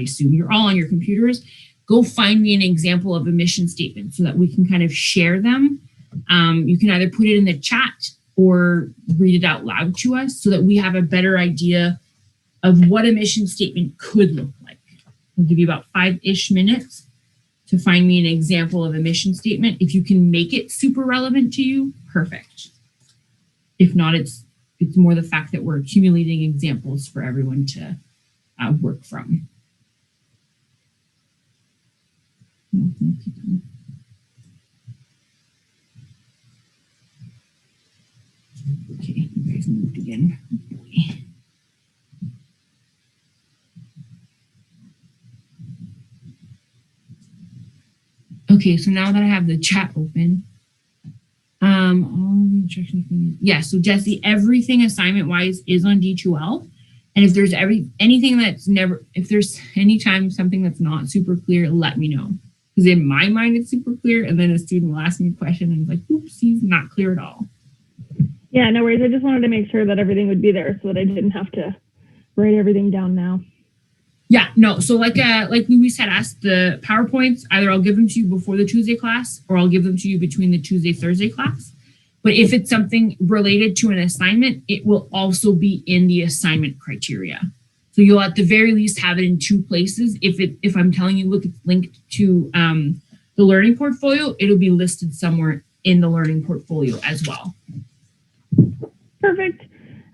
assume you're all on your computers. Go find me an example of a mission statement so that we can kind of share them. You can either put it in the chat or read it out loud to us so that we have a better idea of what a mission statement could look like. I'll give you about 5-ish minutes to find me an example of a mission statement. If you can make it super relevant to you, perfect. If not, it's more the fact that we're accumulating examples for everyone to work from. Okay, you guys moved again. Oh boy. Okay, so now that I have the chat open, all the instructions. Yeah, so Jesse, everything assignment-wise is on D2L. And if there's if there's anytime something that's not super clear, let me know. Because in my mind, it's super clear. And then a student will ask me a question and it's like, oops, he's not clear at all. Yeah, no worries. I just wanted to make sure that everything would be there so that I didn't have to write everything down now. Yeah, no. So like Louise had asked, the PowerPoints, either I'll give them to you before the Tuesday class or I'll give them to you between the Tuesday-Thursday class. But if it's something related to an assignment, it will also be in the assignment criteria. So you'll at the very least have it in two places. If I'm telling you, look, it's linked to the learning portfolio, it'll be listed somewhere in the learning portfolio as well. Perfect.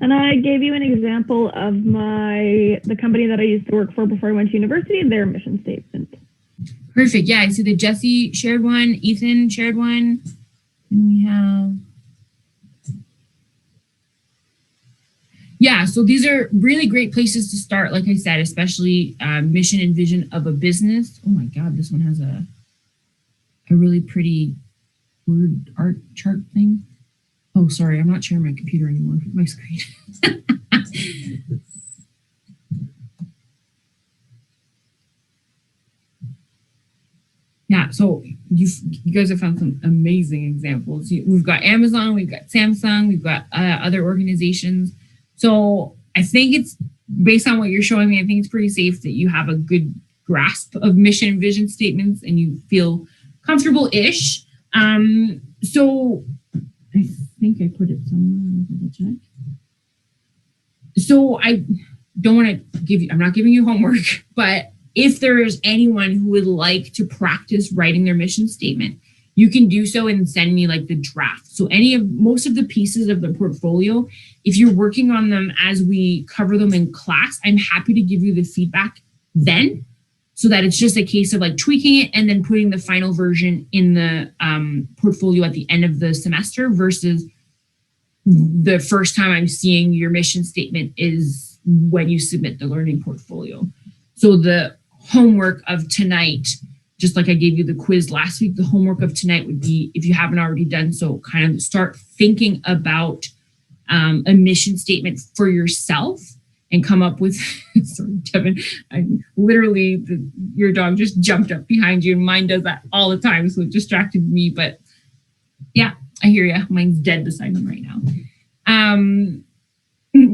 And I gave you an example of the company that I used to work for before I went to university and their mission statement. Perfect. Yeah, I see that Jesse shared one, Ethan shared one, and we have. Yeah, so these are really great places to start, like I said, especially mission and vision of a business. Oh my God, this one has a really pretty word art chart thing. Oh, sorry, I'm not sharing my computer anymore. My screen. Yeah, so you guys have found some amazing examples. We've got Amazon, we've got Samsung, we've got other organizations. So I think it's based on what you're showing me. I think it's pretty safe that you have a good grasp of mission and vision statements, and you feel comfortable-ish. So I think I put it somewhere. Double check. So I don't want to give you. I'm not giving you homework, but if there is anyone who would like to practice writing their mission statement, you can do so and send me like the draft. So most of the pieces of the portfolio, if you're working on them as we cover them in class, I'm happy to give you the feedback then, so that it's just a case of like tweaking it and then putting the final version in the portfolio at the end of the semester, versus the first time I'm seeing your mission statement is when you submit the learning portfolio. So the homework of tonight, just like I gave you the quiz last week, the homework of tonight would be, if you haven't already done so, kind of start thinking about a mission statement for yourself and come up with, sorry, Devin, your dog just jumped up behind you, and mine does that all the time, so it distracted me, but yeah, I hear you. Mine's dead beside me right now.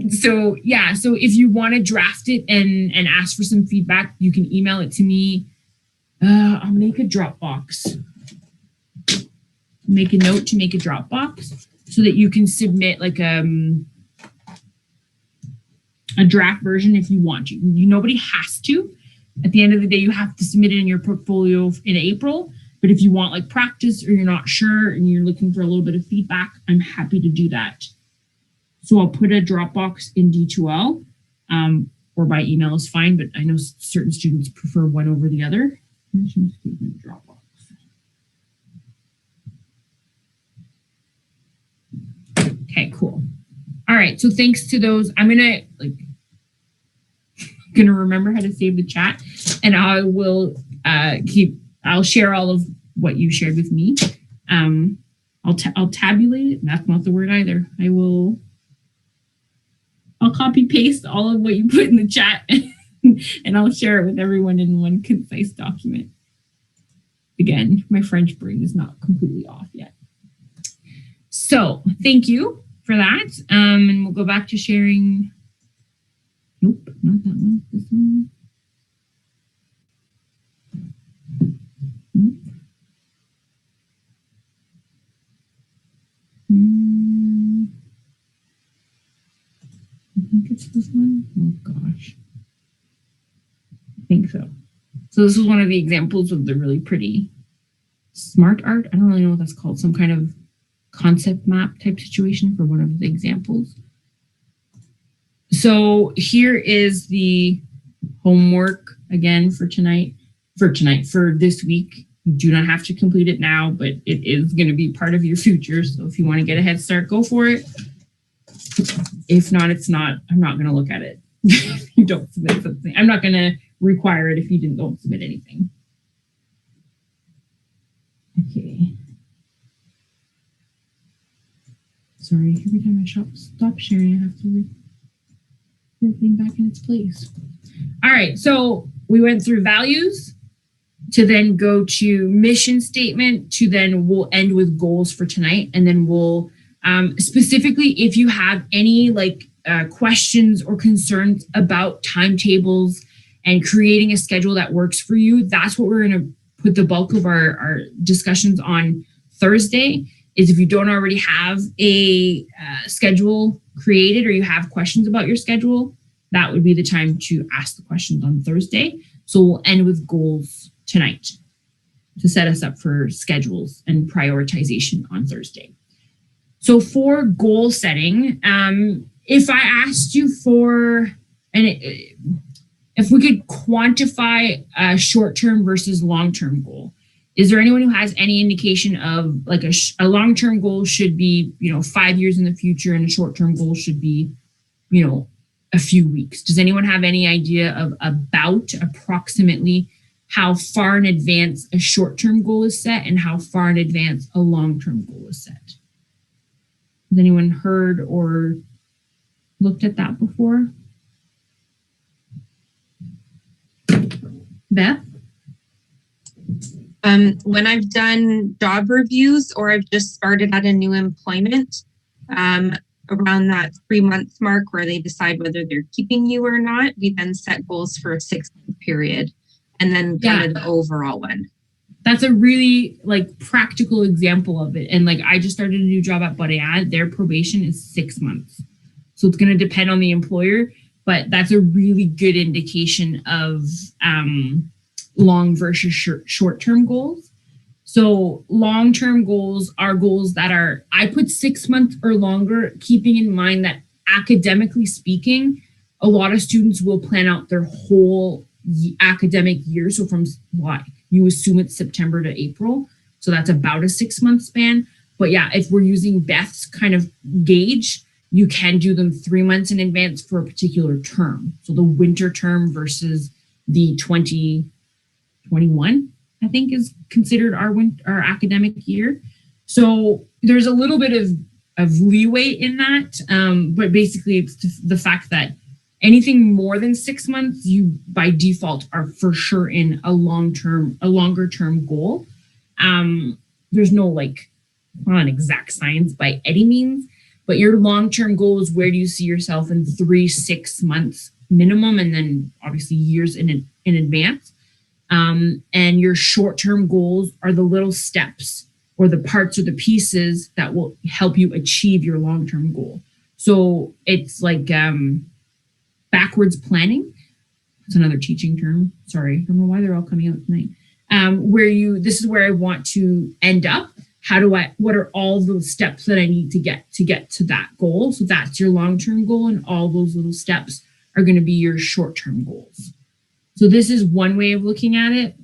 So if you want to draft it and ask for some feedback, you can email it to me. I'll make a Dropbox. Make a note to make a Dropbox so that you can submit like a draft version if you want to. Nobody has to. At the end of the day, you have to submit it in your portfolio in April. But if you want like practice, or you're not sure and you're looking for a little bit of feedback, I'm happy to do that. So I'll put a Dropbox in D2L, or by email is fine, but I know certain students prefer one over the other. Mission statement Dropbox. Okay, cool. All right, so thanks to those, I'm gonna remember how to save the chat, and I will I'll share all of what you shared with me. I'll tabulate it. That's not the word either. I'll copy paste all of what you put in the chat and I'll share it with everyone in one concise document. Again, my French brain is not completely off yet. So thank you for that. And we'll go back to sharing. Nope, not that one. This one. Nope. I think it's this one. Oh gosh. I think so. So this is one of the examples of the really pretty smart art. I don't really know what that's called. Some kind of concept map type situation for one of the examples. So here is the homework again for this week. You do not have to complete it now, but it is going to be part of your future. So if you want to get a head start, go for it. If not, it's not. I'm not going to look at it. You don't submit something. I'm not going to require it if you don't submit anything. Okay. Sorry, every time I stop sharing, I have to put everything back in its place. All right, so we went through values to then go to mission statement, to then we'll end with goals for tonight. And then we'll specifically, if you have any questions or concerns about timetables and creating a schedule that works for you, that's what we're going to put the bulk of our discussions on Thursday. Is if you don't already have a schedule created, or you have questions about your schedule, that would be the time to ask the questions on Thursday. So we'll end with goals tonight to set us up for schedules and prioritization on Thursday. So for goal setting, if I asked you if we could quantify a short-term versus long-term goal, is there anyone who has any indication of a long-term goal should be, 5 years in the future, and a short-term goal should be, a few weeks? Does anyone have any idea of about approximately how far in advance a short-term goal is set and how far in advance a long-term goal is set? Has anyone heard or looked at that before? Beth? When I've done job reviews or I've just started at a new employment, around that 3-month mark where they decide whether they're keeping you or not, we then set goals for a 6-month period and then kind of the overall one. That's a really like practical example of it. And like I just started a new job at Budaya. Their probation is 6 months. So it's going to depend on the employer, but that's a really good indication of long versus short-term goals. So long-term goals are goals that are, I put 6 months or longer, keeping in mind that academically speaking, a lot of students will plan out their whole academic year. So from what you assume it's September to April. So that's about a 6-month span. But yeah, if we're using Beth's kind of gauge, you can do them 3 months in advance for a particular term. So the winter term versus the 2021, I think, is considered our academic year. So there's a little bit of leeway in that. But basically it's the fact that anything more than 6 months, you by default are for sure in a longer term goal. There's no like, not an exact science by any means, but your long-term goal is where do you see yourself in 3-6 months minimum, and then obviously years in advance. And your short-term goals are the little steps or the parts or the pieces that will help you achieve your long-term goal. So it's like backwards planning. That's another teaching term. Sorry, I don't know why they're all coming out tonight. This is where I want to end up. What are all those steps that I need to get to that goal? So that's your long-term goal, and all those little steps are going to be your short-term goals. So this is one way of looking at it.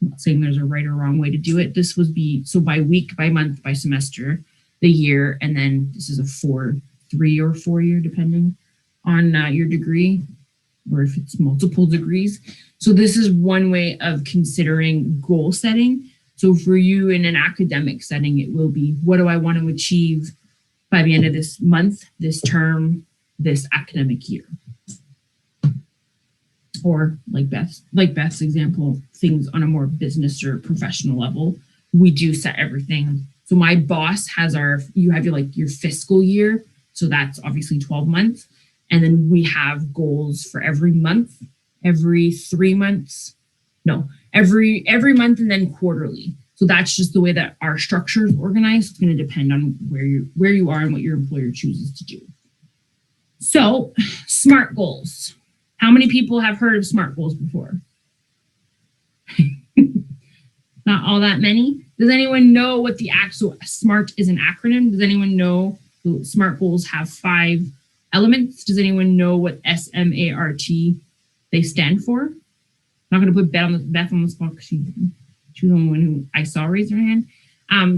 I'm not saying there's a right or wrong way to do it. This would be, so by week, by month, by semester, the year, and then this is a 3 or 4 year, depending on your degree, or if it's multiple degrees. So this is one way of considering goal setting. So for you in an academic setting, it will be, what do I want to achieve by the end of this month, this term, this academic year? Or like Beth's example, things on a more business or professional level, we do set everything. So my boss has you have your fiscal year. So that's obviously 12 months. And then we have goals for every month, every 3 months, every month, and then quarterly. So that's just the way that our structure is organized. It's going to depend on where you are and what your employer chooses to do. So SMART goals. How many people have heard of SMART goals before? Not all that many. Does anyone know what the actual SMART is an acronym? Does anyone know the SMART goals have 5 elements? Does anyone know what SMART they stand for? I'm not going to put Beth on the spot because she was the one who I saw raise her hand.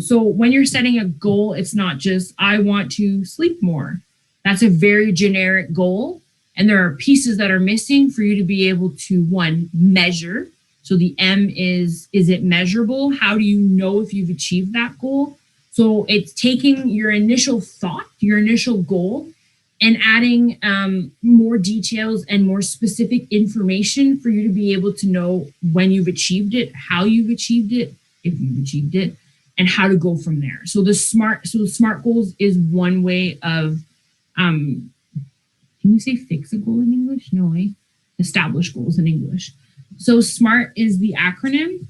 So when you're setting a goal, it's not just, I want to sleep more. That's a very generic goal. And there are pieces that are missing for you to be able to, one, measure. So the M is it measurable? How do you know if you've achieved that goal? So it's taking your initial thought, your initial goal, and adding more details and more specific information for you to be able to know when you've achieved it, how you've achieved it, if you've achieved it, and how to go from there. So the SMART goals is one way of, can you say fix a goal in English? No way. Establish goals in English. So SMART is the acronym.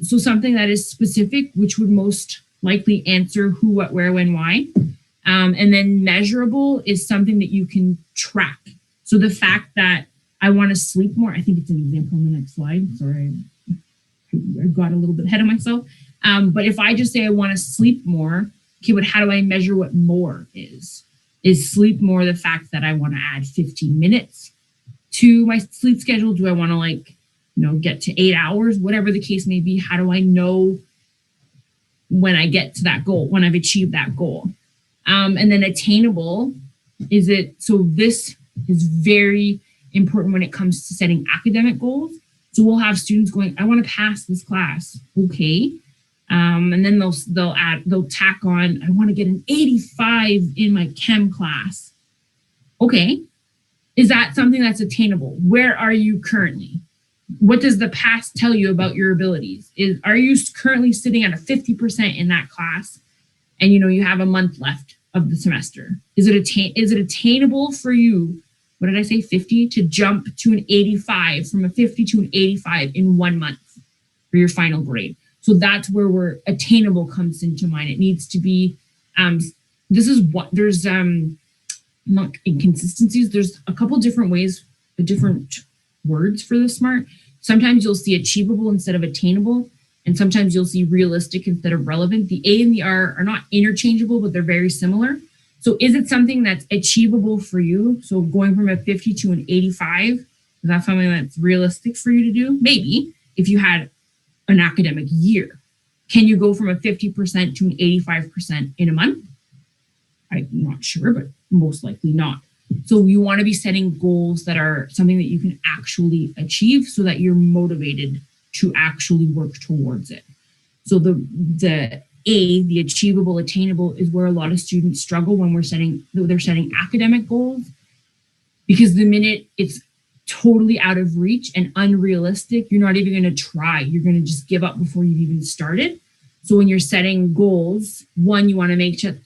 So something that is specific, which would most likely answer who, what, where, when, why. And then measurable is something that you can track. So the fact that I want to sleep more, I think it's an example on the next slide. Sorry, I got a little bit ahead of myself. But if I just say I want to sleep more, okay, but how do I measure what more is? Is sleep more the fact that I want to add 15 minutes to my sleep schedule? Do I want to get to 8 hours? Whatever the case may be, how do I know when I get to that goal, when I've achieved that goal? And then attainable, so this is very important when it comes to setting academic goals. So we'll have students going, I want to pass this class. Okay. And then they'll tack on, I want to get an 85 in my chem class. Okay. Is that something that's attainable? Where are you currently? What does the past tell you about your abilities? Are you currently sitting at a 50% in that class and you have a month left of the semester? Is it attainable for you? What did I say? 50 to jump to an 85, from a 50 to an 85 in 1 month for your final grade. So that's where attainable comes into mind. It needs to be, there's not inconsistencies. There's a couple different ways, different words for the SMART. Sometimes you'll see achievable instead of attainable, and sometimes you'll see realistic instead of relevant. The A and the R are not interchangeable, but they're very similar. So is it something that's achievable for you? So going from a 50 to an 85, is that something that's realistic for you to do? Maybe, if you had an academic year. Can you go from a 50% to an 85% in a month? I'm not sure, but most likely not. So you want to be setting goals that are something that you can actually achieve so that you're motivated to actually work towards it. So the A, the achievable, attainable, is where a lot of students struggle when they're setting academic goals, because the minute it's totally out of reach and unrealistic, you're not even going to try. You're going to just give up before you've even started. So when you're setting goals, one, you want to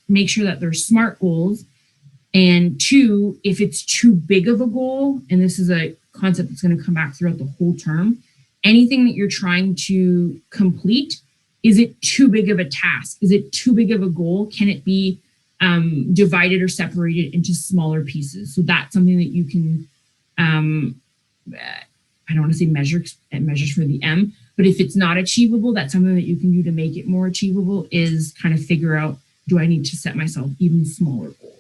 make sure that they're SMART goals. And two, if it's too big of a goal, and this is a concept that's going to come back throughout the whole term, anything that you're trying to complete, is it too big of a task? Is it too big of a goal? Can it be divided or separated into smaller pieces? So that's something that you can, I don't want to say measures for the M, but if it's not achievable, that's something that you can do to make it more achievable, is kind of figure out, do I need to set myself even smaller goals?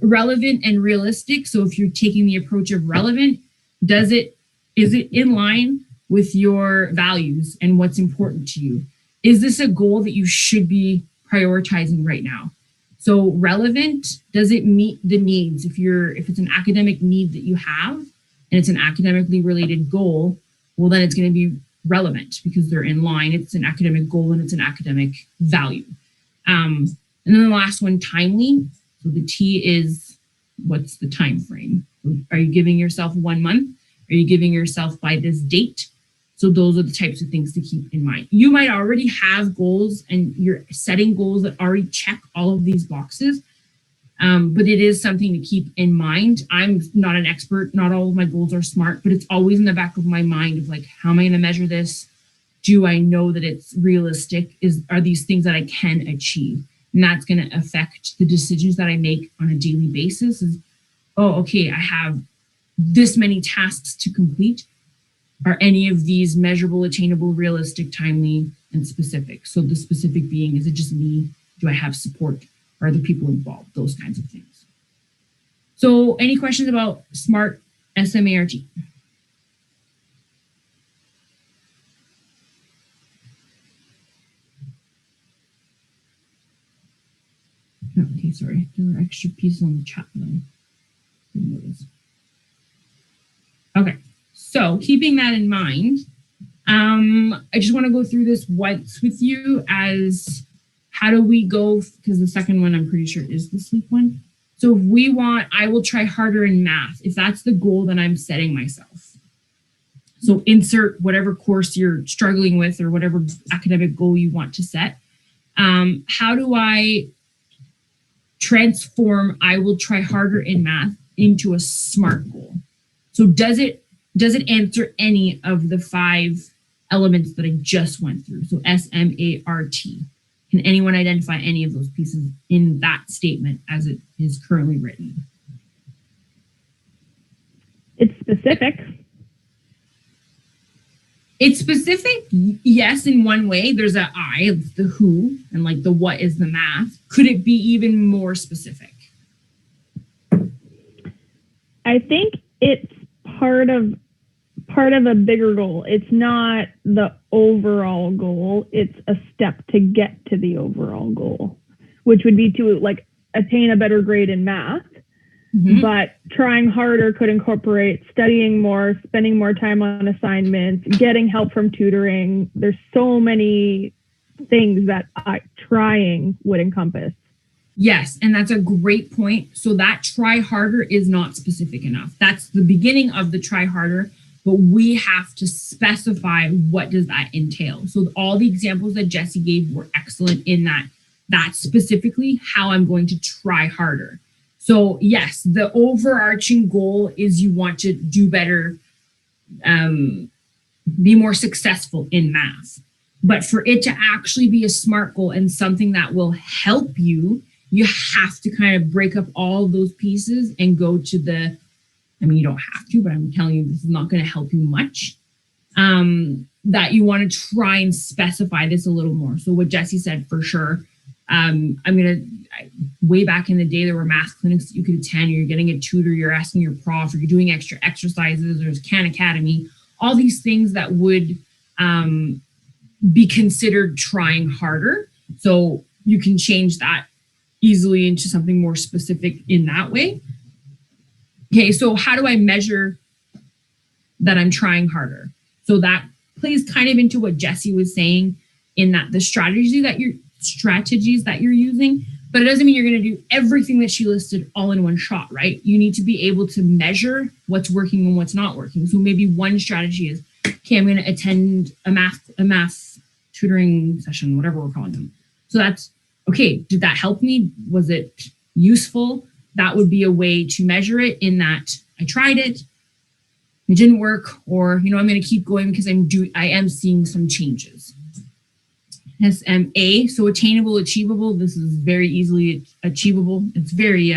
Relevant and realistic. So if you're taking the approach of relevant, is it in line with your values and what's important to you? Is this a goal that you should be prioritizing right now? So relevant, does it meet the needs? If it's an academic need that you have and it's an academically related goal, well, then it's going to be relevant because they're in line. It's an academic goal and it's an academic value. And then the last one, timely. So the T is, what's the time frame? Are you giving yourself 1 month? Are you giving yourself by this date? So those are the types of things to keep in mind. You might already have goals and you're setting goals that already check all of these boxes, but it is something to keep in mind. I'm not an expert. Not all of my goals are SMART, but it's always in the back of my mind of like, how am I going to measure this? Do I know that it's realistic? Are these things that I can achieve? And that's going to affect the decisions that I make on a daily basis. Okay, I have this many tasks to complete. Are any of these measurable, attainable, realistic, timely, and specific? So the specific being, is it just me? Do I have support? Are other people involved? Those kinds of things. So any questions about SMART, SMART? Okay, sorry. There were extra pieces on the chat that I didn't notice. Okay, so keeping that in mind, I just want to go through this once with you as how do we go, because the second one I'm pretty sure is the sleep one. So if we want, I will try harder in math, if that's the goal that I'm setting myself. So insert whatever course you're struggling with or whatever academic goal you want to set. How do I transform I will try harder in math into a SMART goal? So does it answer any of the 5 elements that I just went through? So SMART. Can anyone identify any of those pieces in that statement as it is currently written? It's specific. It's specific, yes, in one way. There's a I, the who, and like the what is the math. Could it be even more specific? I think it's part of a bigger goal. It's not the overall goal. It's a step to get to the overall goal, which would be to like attain a better grade in math. Mm-hmm. But trying harder could incorporate studying more, spending more time on assignments, getting help from tutoring. There's so many things that trying would encompass. Yes, and that's a great point. So that try harder is not specific enough. That's the beginning of the try harder, but we have to specify what does that entail. So all the examples that Jesse gave were excellent in that. That's specifically how I'm going to try harder. So yes, the overarching goal is you want to do better, be more successful in math. But for it to actually be a SMART goal and something that will help you, you have to kind of break up all of those pieces and go to the, I mean, you don't have to, but I'm telling you, this is not going to help you much. That you want to try and specify this a little more. So what Jesse said, for sure. Way back in the day, there were math clinics that you could attend. You're getting a tutor, you're asking your prof, or you're doing extra exercises. There's Khan Academy, all these things that would be considered trying harder. So you can change that easily into something more specific in that way. Okay, so how do I measure that I'm trying harder? So that plays kind of into what Jesse was saying, in that the strategies that you're using, but it doesn't mean you're going to do everything that she listed all in one shot, right? You need to be able to measure what's working and what's not working. So maybe one strategy is, okay, I'm going to attend a math tutoring session, whatever we're calling them. So that's, okay, did that help me? Was it useful? That would be a way to measure it, in that I tried it, it didn't work, or, I'm going to keep going because I am seeing some changes. SMA, so attainable, achievable. This is very easily achievable. It's very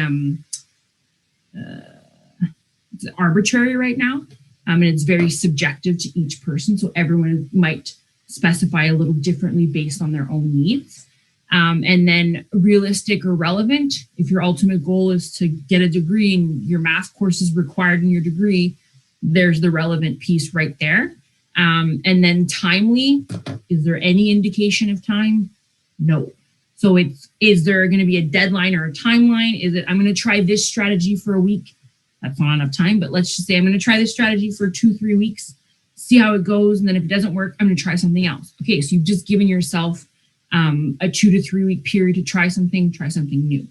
it's arbitrary right now, and it's very subjective to each person. So everyone might specify a little differently based on their own needs. And then realistic or relevant. If your ultimate goal is to get a degree and your math course is required in your degree, there's the relevant piece right there. And then timely, is there any indication of time? No. So is there going to be a deadline or a timeline? Is it, I'm going to try this strategy for a week? That's not enough time, but let's just say I'm going to try this strategy for 2-3 weeks, see how it goes. And then if it doesn't work, I'm going to try something else. Okay, so you've just given yourself a 2 to 3 week period to try something new.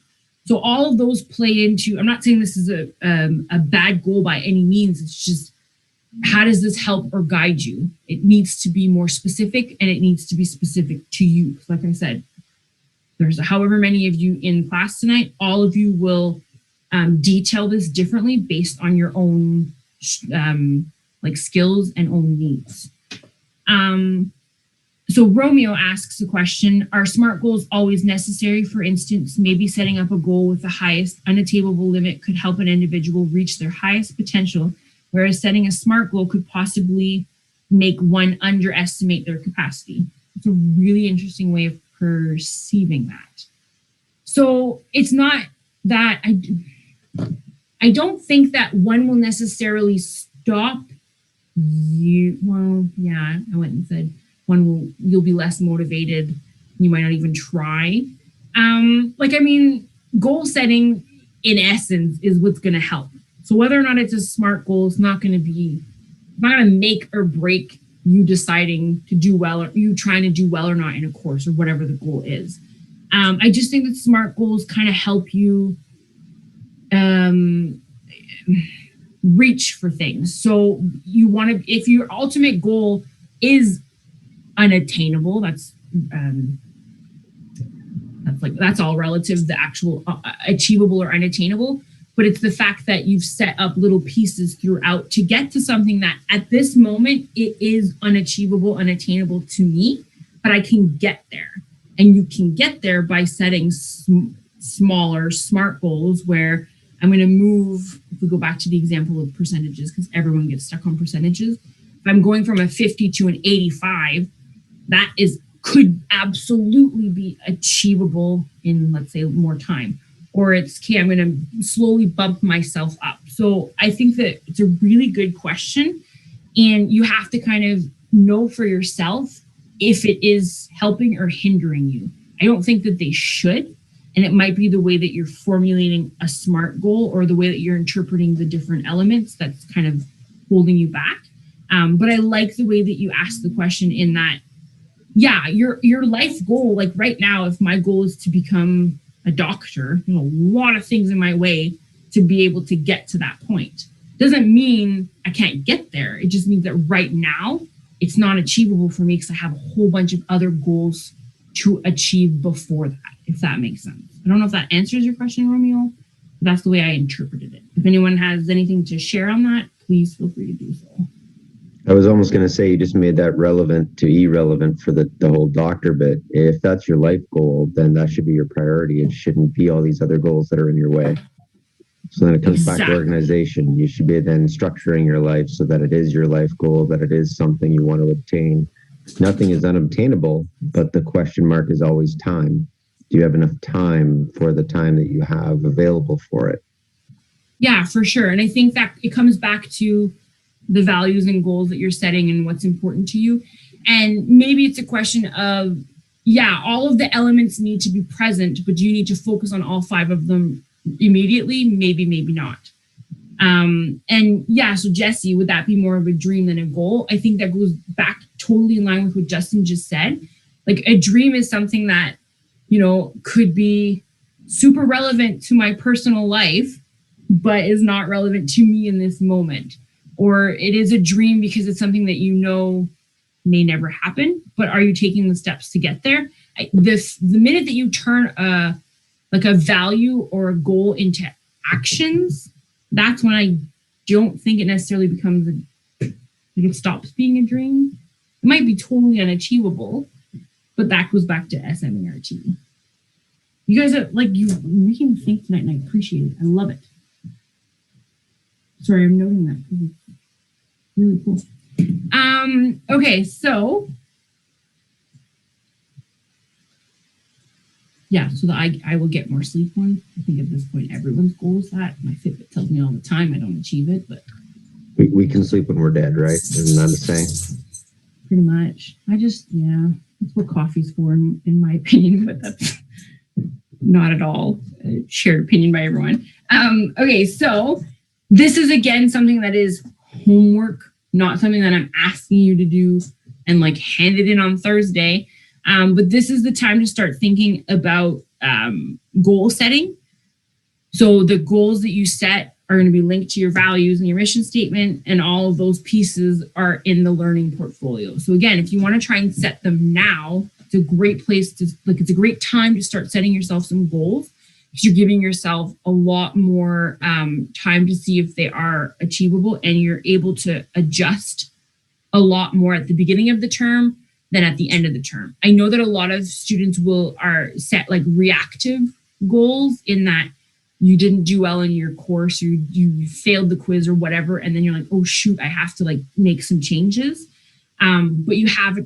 So all of those play into, I'm not saying this is a bad goal by any means. It's just, how does this help or guide you? It needs to be more specific, and it needs to be specific to you. Like I said, there's however many of you in class tonight, all of you will detail this differently based on your own skills and own needs. So Romeo asks a question, are SMART goals always necessary? For instance, maybe setting up a goal with the highest unattainable limit could help an individual reach their highest potential, whereas setting a SMART goal could possibly make one underestimate their capacity. It's a really interesting way of perceiving that. So it's not that I don't think that one will necessarily stop you. Well, yeah, I went and said you'll be less motivated. You might not even try. Goal setting in essence is what's going to help. So whether or not it's a SMART goal, it's not going to make or break you deciding to do well, or you trying to do well or not in a course, or whatever the goal is. I just think that SMART goals kind of help you reach for things. So you want to, if your ultimate goal is unattainable, that's all relative, the actual achievable or unattainable. But it's the fact that you've set up little pieces throughout to get to something that at this moment, it is unachievable, unattainable to me, but I can get there. And you can get there by setting smaller SMART goals, where I'm going to move, if we go back to the example of percentages, because everyone gets stuck on percentages. If I'm going from a 50 to an 85, that could absolutely be achievable in, let's say, more time. Or it's, okay, I'm going to slowly bump myself up. So I think that it's a really good question. And you have to kind of know for yourself if it is helping or hindering you. I don't think that they should. And it might be the way that you're formulating a SMART goal, or the way that you're interpreting the different elements that's kind of holding you back. But I like the way that you asked the question, in that, yeah, your life goal, like right now, if my goal is to become a doctor, there's a lot of things in my way to be able to get to that point. Doesn't mean I can't get there. It just means that right now it's not achievable for me because I have a whole bunch of other goals to achieve before that, if that makes sense. I don't know if that answers your question, Romeo. But that's the way I interpreted it. If anyone has anything to share on that, please feel free to do so. I was almost going to say you just made that relevant to irrelevant for the whole doctor bit. If that's your life goal, then that should be your priority. It shouldn't be all these other goals that are in your way. So then it comes back to organization. You should be then structuring your life so that it is your life goal, that it is something you want to obtain. Nothing is unobtainable, but the question mark is always time. Do you have enough time for the time that you have available for it? Yeah, for sure. And I think that it comes back to the values and goals that you're setting and what's important to you. And maybe it's a question of, yeah, all of the elements need to be present, but do you need to focus on all 5 of them immediately? Maybe, maybe not. And yeah, so Jesse, would that be more of a dream than a goal? I think that goes back totally in line with what Justin just said. Like a dream is something that, could be super relevant to my personal life, but is not relevant to me in this moment. Or it is a dream because it's something that may never happen, but are you taking the steps to get there? The minute that you turn a value or a goal into actions, that's when I don't think it necessarily becomes it stops being a dream. It might be totally unachievable, but that goes back to SMART. You guys are you're making me think tonight, and I appreciate it. I love it. Sorry, I'm noting that because it's really cool. Okay, so yeah, so I will get more sleep one. I think at this point everyone's goal is that. My Fitbit tells me all the time I don't achieve it, but we can sleep when we're dead, right? Isn't that the saying? Pretty much. That's what coffee's for, in my opinion, but that's not at all a shared opinion by everyone. Okay, so this is again something that is homework, not something that I'm asking you to do and hand it in on Thursday. But this is the time to start thinking about goal setting. So the goals that you set are going to be linked to your values and your mission statement, and all of those pieces are in the learning portfolio. So again, if you want to try and set them now, it's a great place to it's a great time to start setting yourself some goals, because you're giving yourself a lot more time to see if they are achievable, and you're able to adjust a lot more at the beginning of the term than at the end of the term. I know that a lot of students are set reactive goals, in that you didn't do well in your course, or you failed the quiz or whatever, and then you're like, oh shoot, I have to make some changes. But you have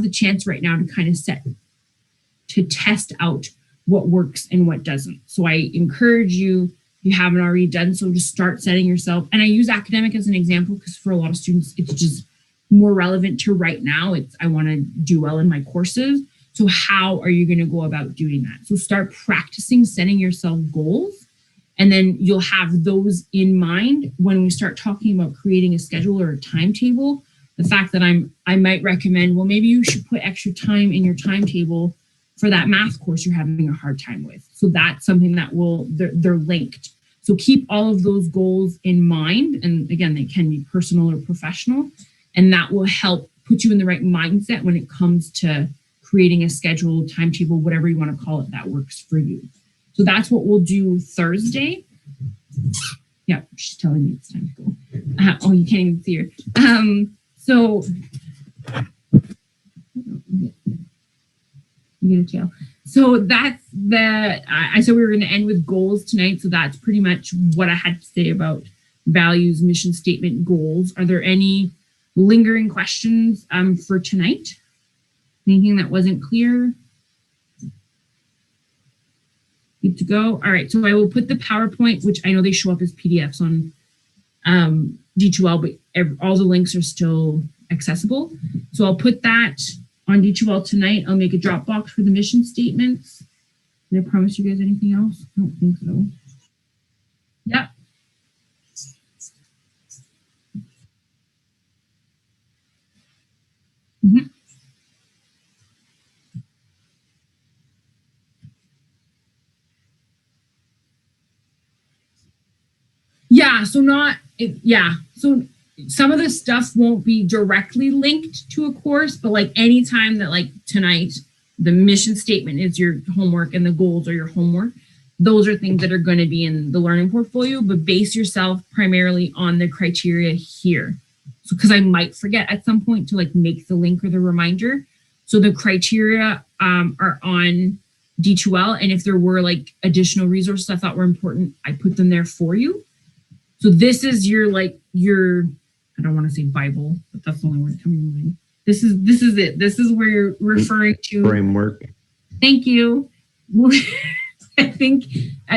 the chance right now to kind of test out what works and what doesn't. So I encourage you, if you haven't already done so, to start setting yourself. And I use academic as an example because for a lot of students, it's just more relevant to right now. I want to do well in my courses. So how are you going to go about doing that? So start practicing setting yourself goals, and then you'll have those in mind when we start talking about creating a schedule or a timetable. The fact that I might recommend, well, maybe you should put extra time in your timetable for that math course you're having a hard time with. So that's something that they're linked. So keep all of those goals in mind. And again, they can be personal or professional, and that will help put you in the right mindset when it comes to creating a schedule, timetable, whatever you want to call it, that works for you. So that's what we'll do Thursday. Yeah, she's telling me it's time to go. Oh, you can't even see her. So you get a tail. So that's I said we were going to end with goals tonight. So that's pretty much what I had to say about values, mission statement, goals. Are there any lingering questions for tonight? Anything that wasn't clear? Good to go. All right, so I will put the PowerPoint, which I know they show up as PDFs on D2L, but all the links are still accessible. So I'll put that on D2L tonight. I'll make a Dropbox for the mission statements. Did I promise you guys anything else? I don't think so. Yep. So some of the stuff won't be directly linked to a course, but like anytime that like tonight, the mission statement is your homework and the goals are your homework. Those are things that are going to be in the learning portfolio, but base yourself primarily on the criteria here. So, because I might forget at some point to like make the link or the reminder. So the criteria are on D2L. And if there were like additional resources I thought were important, I put them there for you. So this is your, I don't want to say Bible, but that's the only word coming to mind. This is it. This is where you're referring to framework. Thank you. I think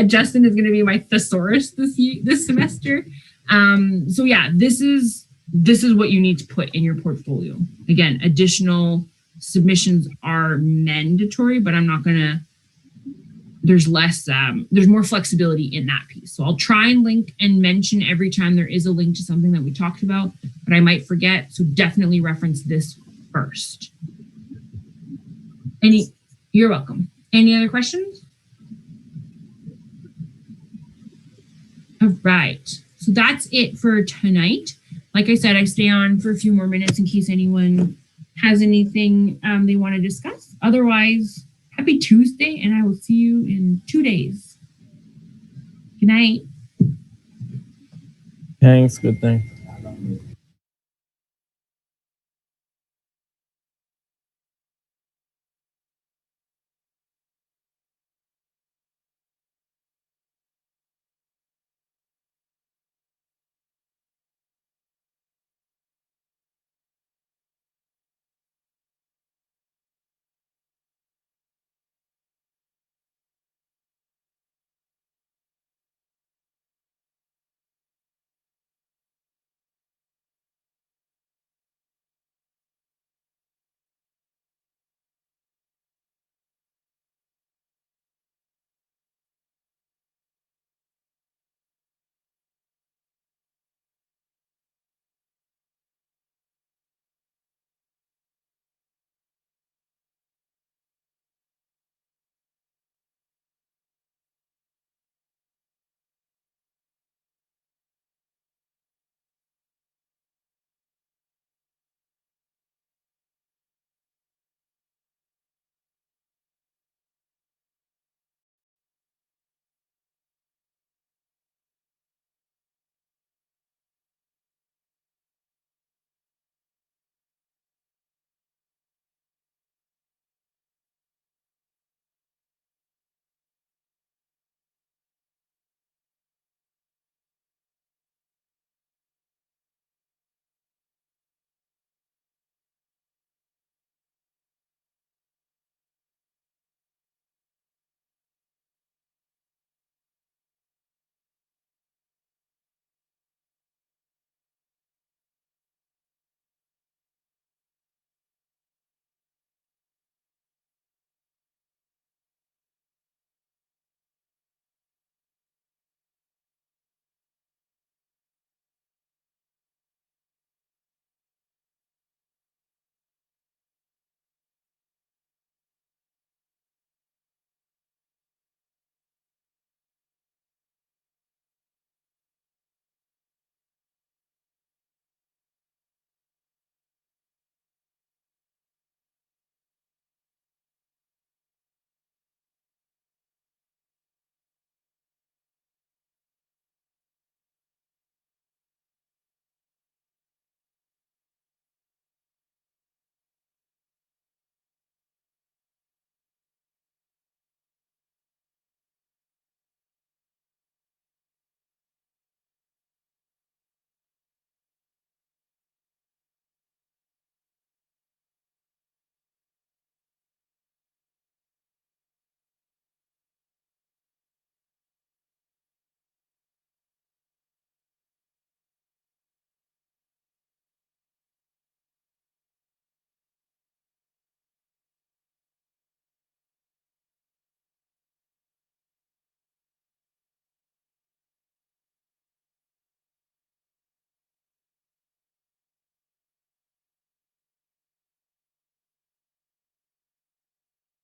Justin is going to be my thesaurus this semester. So yeah, this is what you need to put in your portfolio. Again, additional submissions are mandatory, but I'm not going to. There's more flexibility in that piece. So I'll try and link and mention every time there is a link to something that we talked about, but I might forget. So definitely reference this first. You're welcome. Any other questions? All right. So that's it for tonight. Like I said, I stay on for a few more minutes in case anyone has anything they want to discuss. Otherwise, happy Tuesday, and I will see you in 2 days. Good night. Thanks. Good thing.